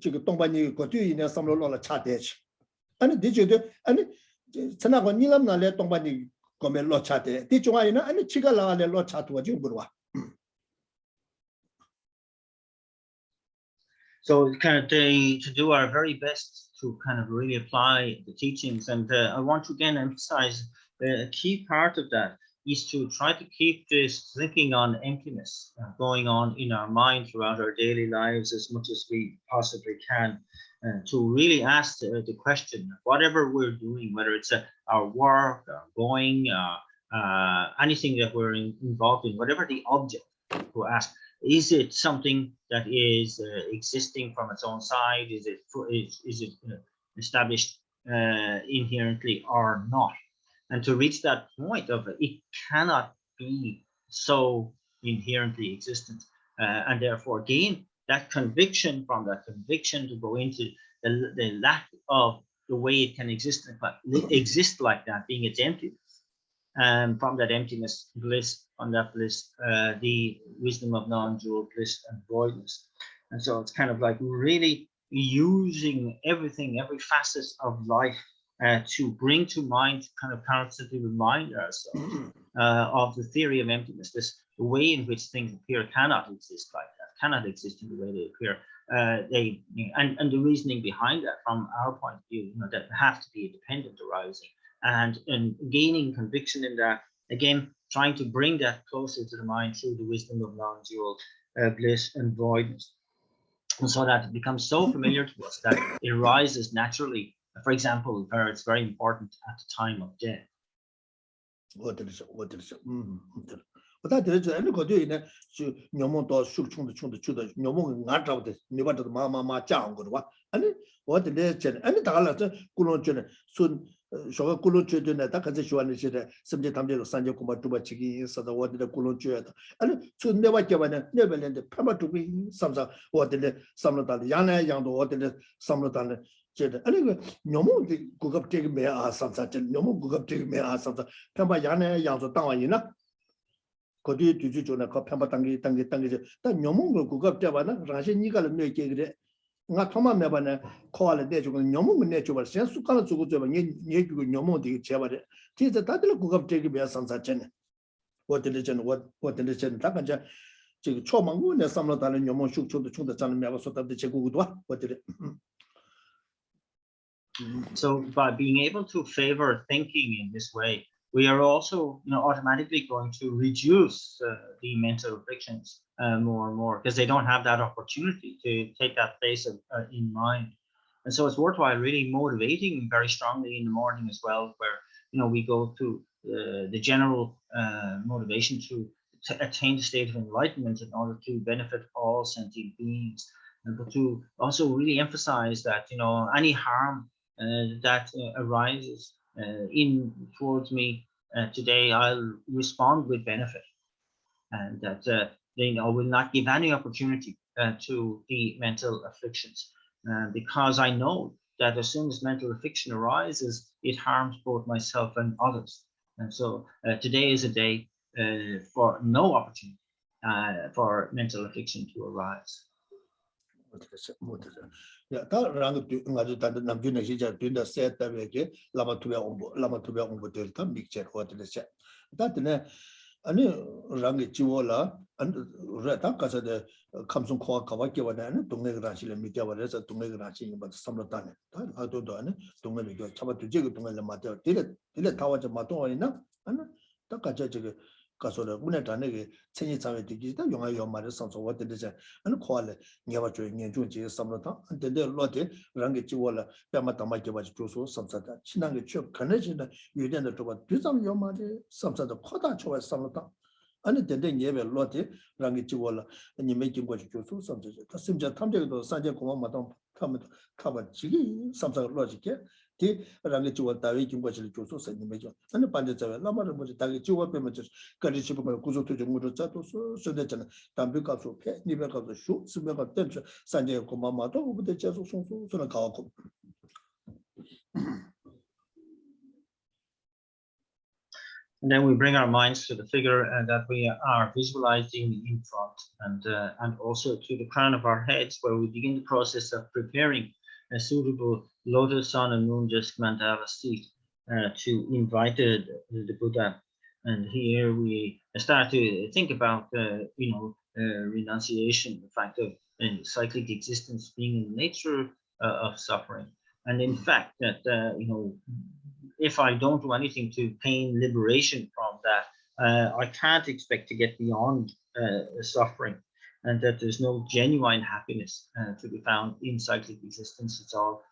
you don't buy you got you in some lola chattage and did you do and Sanako Nilam Nale Tombani come lot chat did you and Chigala lot chat what you would. So kind of to do our very best to kind of really apply the teachings, and I want to again emphasize a key part of that is to try to keep this thinking on emptiness going on in our mind throughout our daily lives as much as we possibly can, to really ask the question, whatever we're doing, whether it's our work, our going, anything that we're involved in, whatever the object, to ask, is it something that is existing from its own side? Is it established inherently or not? And to reach that point of it cannot be so inherently existent, and therefore gain that conviction, from that conviction to go into the lack of the way it can exist like that, being its emptiness. And from that emptiness, bliss, on that bliss, the wisdom of non-dual bliss and voidness. And so it's kind of like really using everything, every facet of life to bring to mind, to kind of constantly remind ourselves of the theory of emptiness. The way in which things appear cannot exist like that, cannot exist in the way they appear. And the reasoning behind that, from our point of view, that have to be a dependent arising. And gaining conviction in that, again, trying to bring that closer to the mind through the wisdom of non-dual bliss and voidness. And so that it becomes so familiar to us that it arises naturally. For example, where it's very important at the time of death. what is it? But that is any good in it. No more doors shoot to the no more not out this, never to the mamma chow good one. And what the legend, and the dollar, Kulon soon. So Kulon children at Takashuan, subject to Sanjo Kumatuba Chiki, so the water the Kulon children. And soon never given never lend the Pama to be some what the Samlotan, Yana, young water, Samlotan. Anyway, no more cook up taking me as some such, no more cook up taking me as something. Pamba Yana, young to town, you know. Could you do to a Pamba Tangi, that no more cook up Javana, Rashi Nigal make it. Not Toma Mabana call it there, no more natural sense to color to go to no more the Chavade. Tis the title cook up taking me as some such. What the legend, what the legend, Takaja. Chomangu, some of the Yomo shoot to the Chan Mava sort of the Chegudwa. What did it? So by being able to favor thinking in this way, we are also, automatically going to reduce the mental afflictions more and more, because they don't have that opportunity to take that place in mind. And so it's worthwhile really motivating very strongly in the morning as well, where we go to the general motivation to attain the state of enlightenment in order to benefit all sentient beings, but to also really emphasize that any harm that arises towards me today, I'll respond with benefit, and that will not give any opportunity to the mental afflictions, because I know that as soon as mental affliction arises, it harms both myself and others. And so today is a day for no opportunity for mental affliction to arise. Yeah, that rang that Namjuna Hija doing the set that we get Lama Tubia Delta mixture what the set. That any rang Chivola and Retaka the comes on Kwa Kawaki and Tunga Media was a Tunga but some of the I don't know, Tunga Chaba to Jig Tunga Matter, did it Tower Mato enough, and Takaja. Kasola Unatane, Chinese Digital, Yonga Mother Sons of what it is, and call it never doing in Junji Samrata, and then the Lotte, Rangichiwala, Pamatamaki was Joso, some sort of Chinanga Chop connection, you didn't do what do some your mother, some sort of Kota Choa Samrata, and then never Lotte, Rangichiwala, and you make him what you do something. The same just come to Sanja Kuma, cover Chigi, some sort of logic. Rangichiwa Tawiki was Joso and the major, and the Pandits of Lama was Tagichiwa Prematus, Karichipa Kuzo to the Murusato, so that Tambika so pet, Nibaka of the shoe, Sumaka Tension, Sanja Komamato, with the Cheso Sonakako. And then we bring our minds to the figure that we are visualizing in front, and also to the crown of our heads, where we begin the process of preparing a suitable lotus, sun, and moon disk mandala seat to invite the Buddha. And here we start to think about, renunciation, the fact of cyclic existence being in the nature of suffering. And in fact, that, if I don't do anything to gain liberation from that, I can't expect to get beyond suffering, and that there's no genuine happiness to be found in cyclic existence. It's all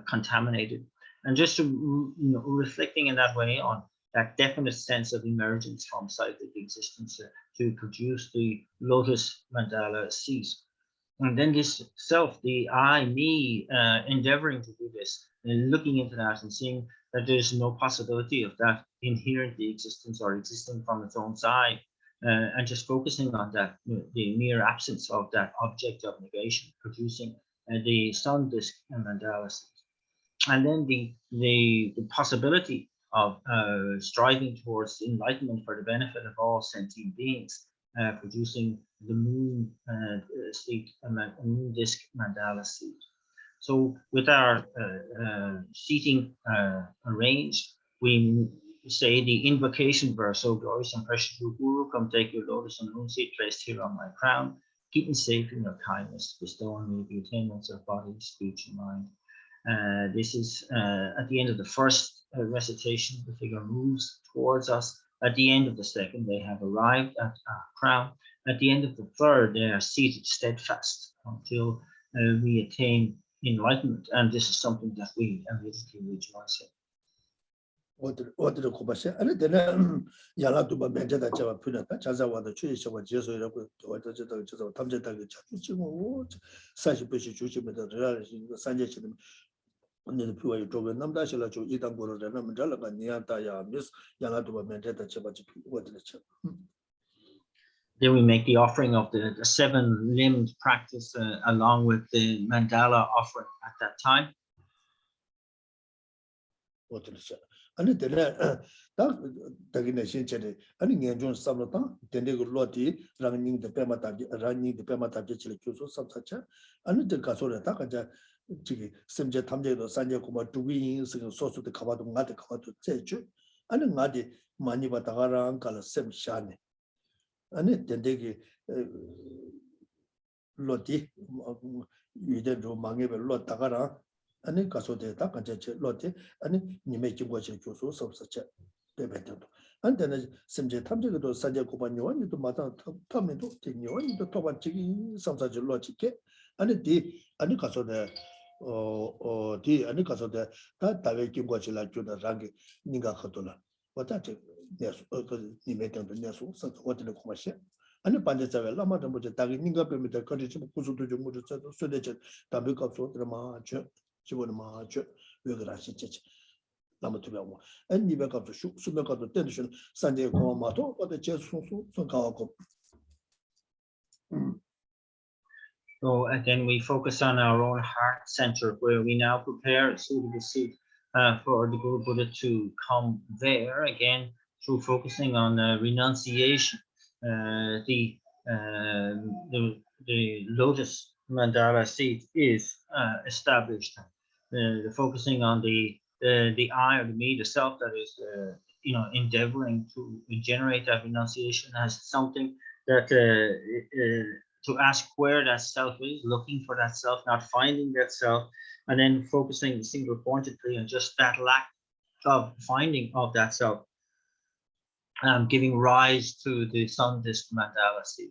contaminated. And just to, reflecting in that way on that definite sense of emergence from cyclic existence to produce the lotus mandala seat. And then this self, the I, me, endeavoring to do this, and looking into that and seeing that there's no possibility of that inherently existence or existing from its own side, and just focusing on that, the mere absence of that object of negation, producing the sun disk and mandala seat. And then the possibility of striving towards enlightenment for the benefit of all sentient beings, producing the moon seat and moon disk mandala seat. So with our seating arranged, we say the invocation verse: "O glorious and precious Guru, come take your lotus and moon seat placed here on my crown. Keep me safe in your kindness. Bestow on me the attainments of body, speech, and mind." This is at the end of the first recitation. The figure moves towards us. At the end of the second, they have arrived at our crown. At the end of the third, they are seated steadfast until we attain enlightenment. And this is something that we immediately rejoice in. what the Kubasha, and then Yalatuba Benjata Java Punata, Chazawa, the Church of Jesus, what the Tamjata, such a Pishi Chuchi, but the Sanjay. The Pua Toga Namda Shalacho, Itan Guru, the Namjala, Nianta, Miss Yalatuba Benjata Chabachi, what the chap. Then we make the offering of the 7-limbed practice along with the mandala offering at that time. What the chap. And then Tagination Cherry, and in John Samata, then they would Loti, running the Pemata Chilicuso, some such, and the Casora Takaja. Simja Tamje, Sanja Kuma, to win, source of the Kawatu Nati Kawatu Teju, and Nadi Maniba Tagara, Ankala Sem Shani. And it then they Loti, you then do Mangiba Lot Tagara, and then Casote Takaja Loti, and you make you watch it so such a debate. And then Simja Tamje to Sanja Kuma, you want to Mata Tamito, you want to talk about some such a logic, and it did, and Casote. The Anika of the Tavaki Wachila to the Rangi Niga Hatola. What that yes, he made the Nesu, such what in the commercial. And the Pandits of Lama, the Mutagi Ninga permit the country to Kusu to Jumudu, so that Tabik of Sotrama, Chibunama, Vigarashi Church. Lama to and you back up to shoot, soon got the tension, Sunday Komato, or the chess from Kawako. So again, we focus on our own heart center, where we now prepare a suitable seat for the Guru Buddha to come there again through focusing on renunciation. The lotus mandala seat is established. The focusing on the I or the me, the self that is endeavoring to generate that renunciation as something that to ask where that self is, looking for that self, not finding that self, and then focusing single pointedly on just that lack of finding of that self, giving rise to the sun disk mandala seed.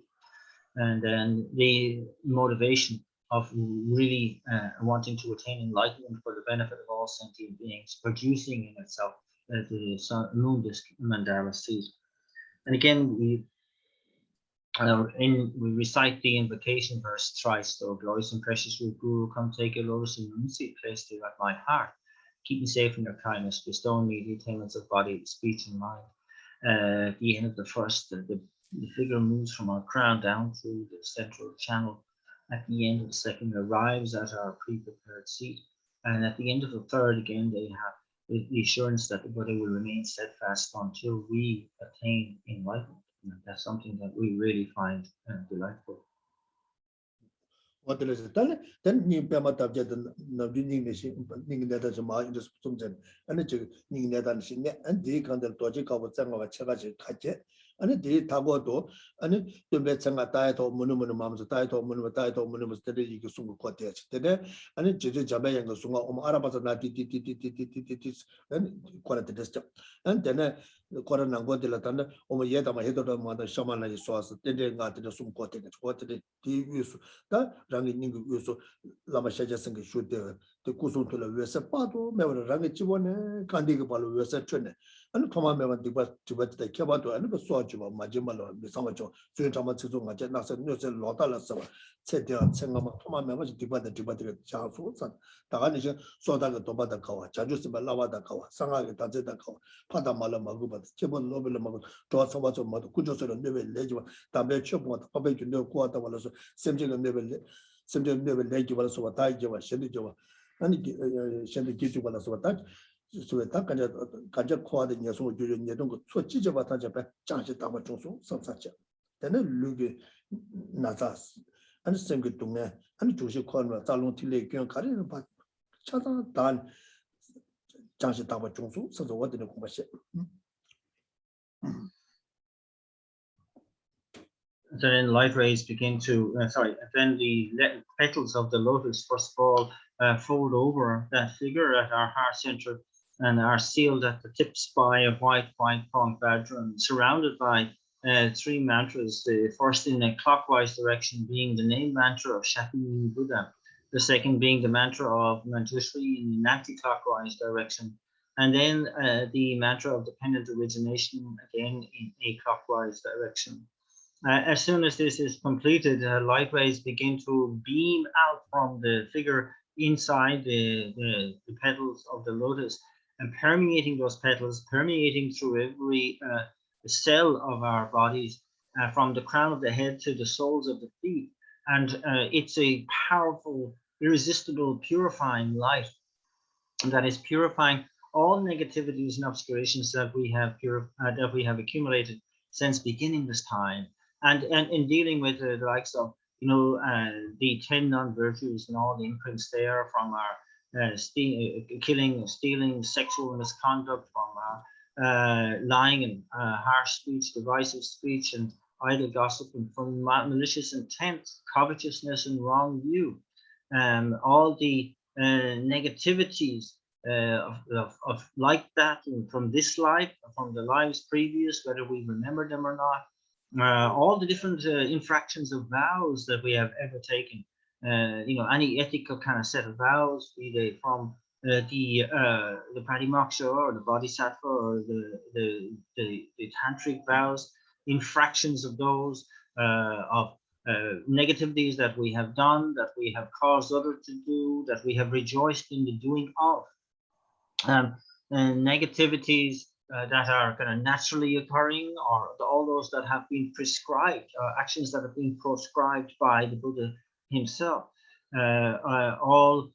And then the motivation of really wanting to attain enlightenment for the benefit of all sentient beings, producing in itself the moon disk mandala seed. And again, we recite the invocation verse thrice. So, glorious and precious root Guru, come take a lotus and moon seat, place there at my heart. Keep me safe in your kindness, bestow on me the attainments of body, speech, and mind. At the end of the first, the figure moves from our crown down through the central channel. At the end of the second, arrives at our pre-prepared seat. And at the end of the third, again, they have the assurance that the Buddha will remain steadfast until we attain enlightenment. And that's something that we really find delightful. What is it? Then you pay my tablet and Navini that as a mind in the Sumzen, and it's Ningan and the kind of logic of Sanga Chagaji Kaje, and it did Tagoto, and it to bet Sanga title, monument, mam's title, monument, steady Sungu cottage. And it is Jabe and Sunga, Arabas and quality disturb. And then the Koranango de Latana, Yeta, my head of the mother Shamana sauce, then got the Sum cottage, what did use that. Rangi Ningu Lama Shaja Sing shoot the Kusum to the Wesa Pato, Mever Rangi Chivone, Kandiga Palu Wesa Trene, and Toma Mevan Tibet the Kabato, and the Sojiva, Majimalo, Bisamacho, Suyamatsu, Majanas, and Nusa Lotala Sava, Setia, Sengama, Toma Mevaj, Tibet, Tibet, Charles, and Taganisha, Soda Tobata Kawa, Chajusiba Lavada Kawa, Sanga Tazeta Kawa, Patamala Maguba, Chibon Nobel Magu, Tosawato Matu, Kujo Never Legion, Tabe Chopot, Pabek, no quarter, Semjing never. Simply never let you was so tight, you were sending you and sending you one as a touch. So attack and Kaja quad in your soul, you don't go to teach about Japan, charge it about some such. Then a lugi Nazas and same good to me and to show corner, Salon Tilly, Karin, but Chata done charge it about Jonsu, so what in the commercial. Then light rays begin to, then the petals of the lotus first of all fold over that figure at our heart center and are sealed at the tips by a white pronged badger, surrounded by 3 mantras. The first in a clockwise direction being the name mantra of Shakyamuni Buddha, the second being the mantra of Manjushri in an anti-clockwise direction, And then the mantra of dependent origination, again in a clockwise direction. As soon as this is completed, light rays begin to beam out from the figure inside the petals of the lotus, and permeating those petals, permeating through every cell of our bodies, from the crown of the head to the soles of the feet. And it's a powerful, irresistible, purifying light that is purifying all negativities and obscurations that we have accumulated since beginning this time. And in dealing with the likes of, the 10 non-virtues and all the imprints there from our killing, stealing, sexual misconduct, from our lying and harsh speech, divisive speech, and idle gossip, and from malicious intent, covetousness, and wrong view. All the negativities of like that, and from this life, from the lives previous, whether we remember them or not. All the different infractions of vows that we have ever taken, any ethical kind of set of vows, be they from the Pratimoksha or the Bodhisattva or the tantric vows, infractions of those, of negativities that we have done, that we have caused others to do, that we have rejoiced in the doing of, and negativities that are kind of naturally occurring, or all those that have been prescribed, actions that have been prescribed by the Buddha himself, all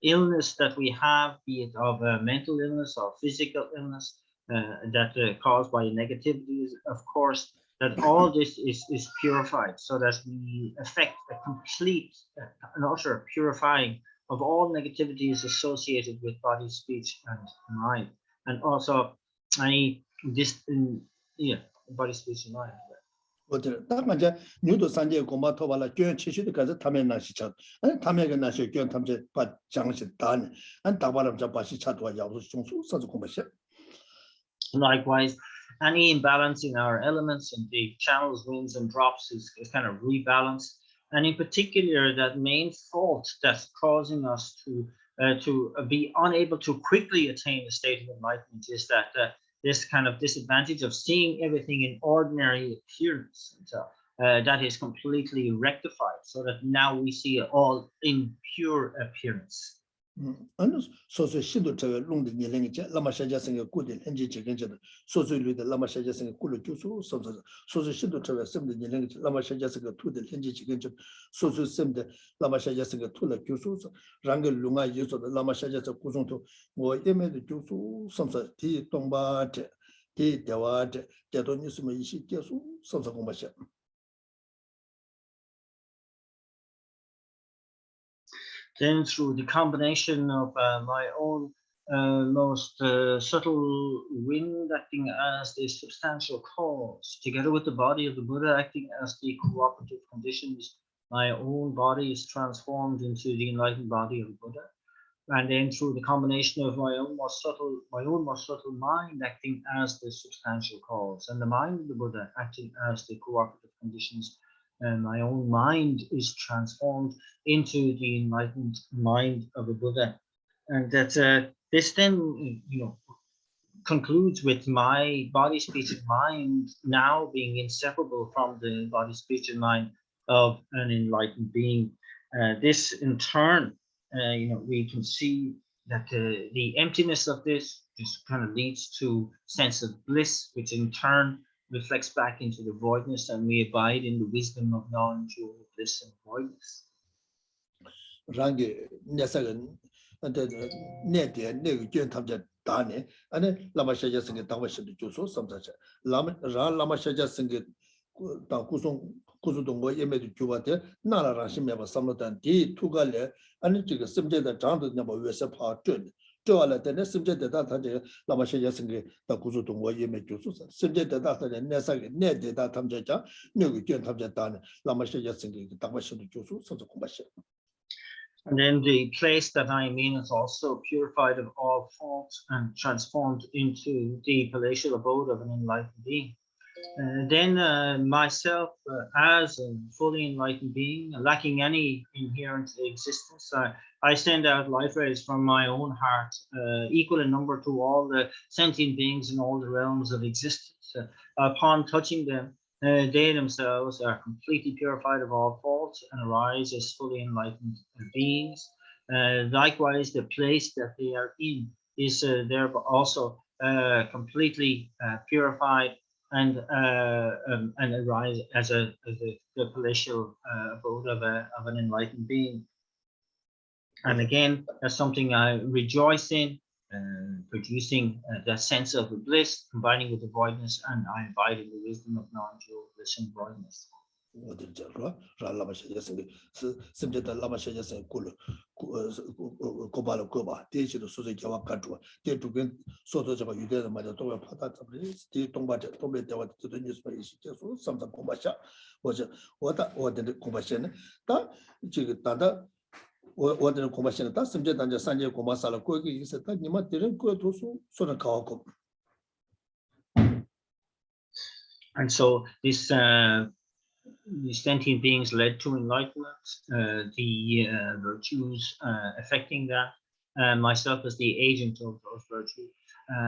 illness that we have, be it of mental illness or physical illness, that caused by negativities, of course, that all this is purified, so that we effect a complete and utter purifying of all negativities associated with body, speech, and mind, and also any body, speech, and mind. 당간자 뉴도 산제 고마 토발라 교연 치시도 가서 타면 나시차 아니 타면가 나시 교연 탐제 바 장시 단 안 다바람 잡바시 차도와 야부 중수 서주 공부시. Likewise, any imbalance in our elements and the channels, winds, and drops is kind of rebalanced. And in particular, that main fault that's causing us to be unable to quickly attain a state of enlightenment is that this kind of disadvantage of seeing everything in ordinary appearance. So that is completely rectified, so that now we see it all in pure appearance. Anu soso shindo tawe lungde nyelengi che lama shaja senga kudel enji chigenje soso luide lama shaja senga kulu jusu soso shindo tawe semde nyelengi che lama shaja senga tudel enji chigenje soso semde lama shaja senga tula jusu rangi lunga yeso de lama shaja senga kusung to wo yeme de jusu samsa ti tongba te ti dewa te jato nisuma ishi jesu samsa gomba sha. Then through the combination of my own most subtle wind acting as the substantial cause, together with the body of the Buddha acting as the cooperative conditions, my own body is transformed into the enlightened body of the Buddha. And then through the combination of my own most subtle mind acting as the substantial cause, and the mind of the Buddha acting as the cooperative conditions, and my own mind is transformed into the enlightened mind of a Buddha. And that this then, concludes with my body, speech, and mind now being inseparable from the body, speech, and mind of an enlightened being. This in turn, we can see that the emptiness of this just kind of leads to sense of bliss, which in turn reflects back into the voidness, and we abide in the wisdom of knowledge of bliss and voidness. Rangi nesagan nete negu gyön tamja dane ane lama shaja singe dawa shidu juso samsacha lama shaja singe da kusung dongo yemedu gyubate nara rashi meba samlodan di tugale ane jiga simje da zhangdu nyamba wese pa zhön 저와라 때는 심제 대다 타제 라마샤야 생게 다 구조도 뭐 예매 교수사 심제 대다 타제 내사게 내 대다 탐제자 뇌기 견 탐제다는 라마샤야 생게 다마셔도 교수 선서 공부하셔. And then the place that I am in is also purified of all faults and transformed into the palatial abode of an enlightened being. Then myself, as a fully enlightened being, lacking any inherent existence, I send out life rays from my own heart, equal in number to all the sentient beings in all the realms of existence. Upon touching them, they themselves are completely purified of all faults and arise as fully enlightened beings. Likewise, the place that they are in is thereby also completely purified and arise as the palatial abode of an enlightened being. And again, that's something I rejoice in, producing that sense of bliss, combining with the voidness, and I abide in the wisdom of non-dual bliss and voidness. And so this the sentient beings led to enlightenment, the virtues affecting that, myself as the agent of those virtues,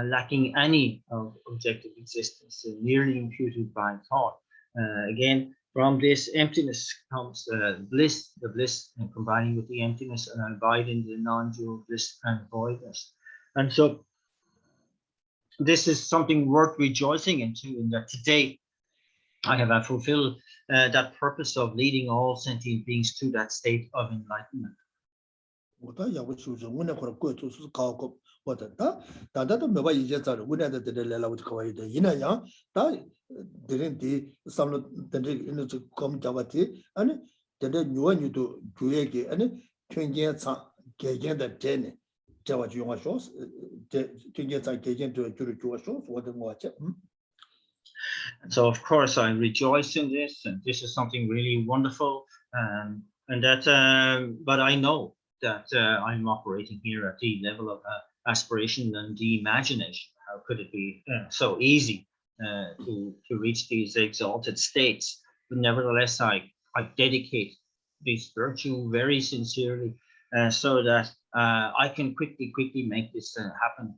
lacking any of objective existence, merely imputed by thought. Again, from this emptiness comes bliss, the bliss, and combining with the emptiness, and I abide in the non-dual bliss and voidness. And so this is something worth rejoicing into, in that today I have fulfilled that purpose of leading all sentient beings to that state of enlightenment. So of course I rejoice in this, and this is something really wonderful, and that but I know that I'm operating here at the level of aspiration and the imagination. How could it be so easy to reach these exalted states? But nevertheless, I dedicate this virtue very sincerely, so that I can quickly make this happen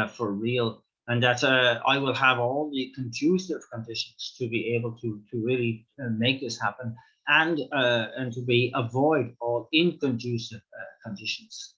for real. And that I will have all the conducive conditions to be able to really make this happen, and to be avoid all inconducive conditions.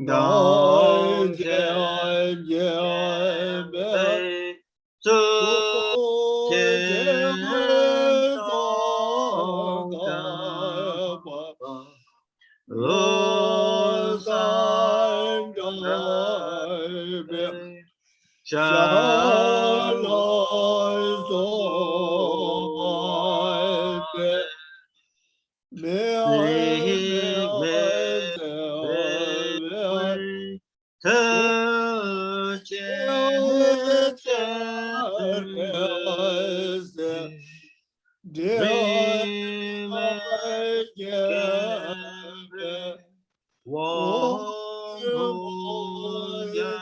Gong Chen Chen Yen Bei Zu Chen Song Ga Lo San Rai Bei Sha Lo So Li Me Wei Te Chen Ri Me Gen Bei Wong Bu Yan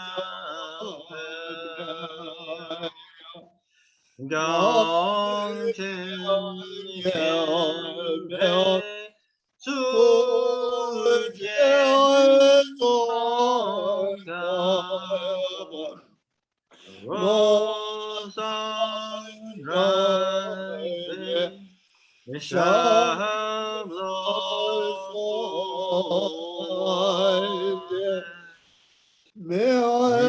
Bei Gong Chen Yen Bei Su Jian Song Ga Ro San Rai Bei Sha Lo So Rig Me Wei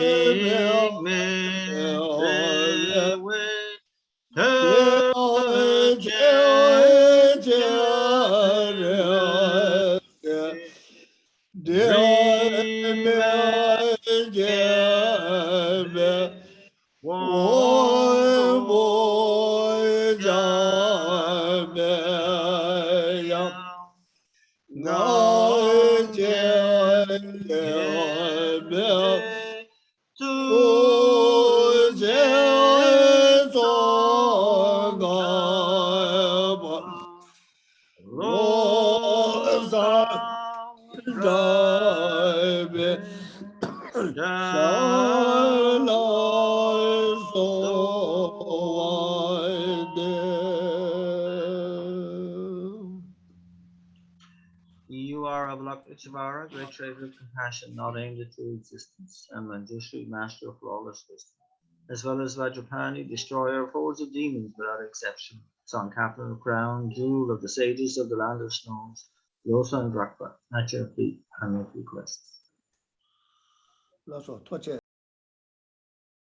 Te Chen Ri Me Gen Bei Wong Bu Yan Bei Gong Chen Yen Bei Su Jian Song Ga Lo San Rai Bei Sha Lo So You are Avalokiteshvara, great treasure of compassion, not aimed at true existence, and Manjushri, master of flawless wisdom, as well as Vajrapani, destroyer of hordes of demons without exception, Sun Captain of Crown, jewel of the sages of the land of snows, Yosa and Drakpa, at your feet and with requests.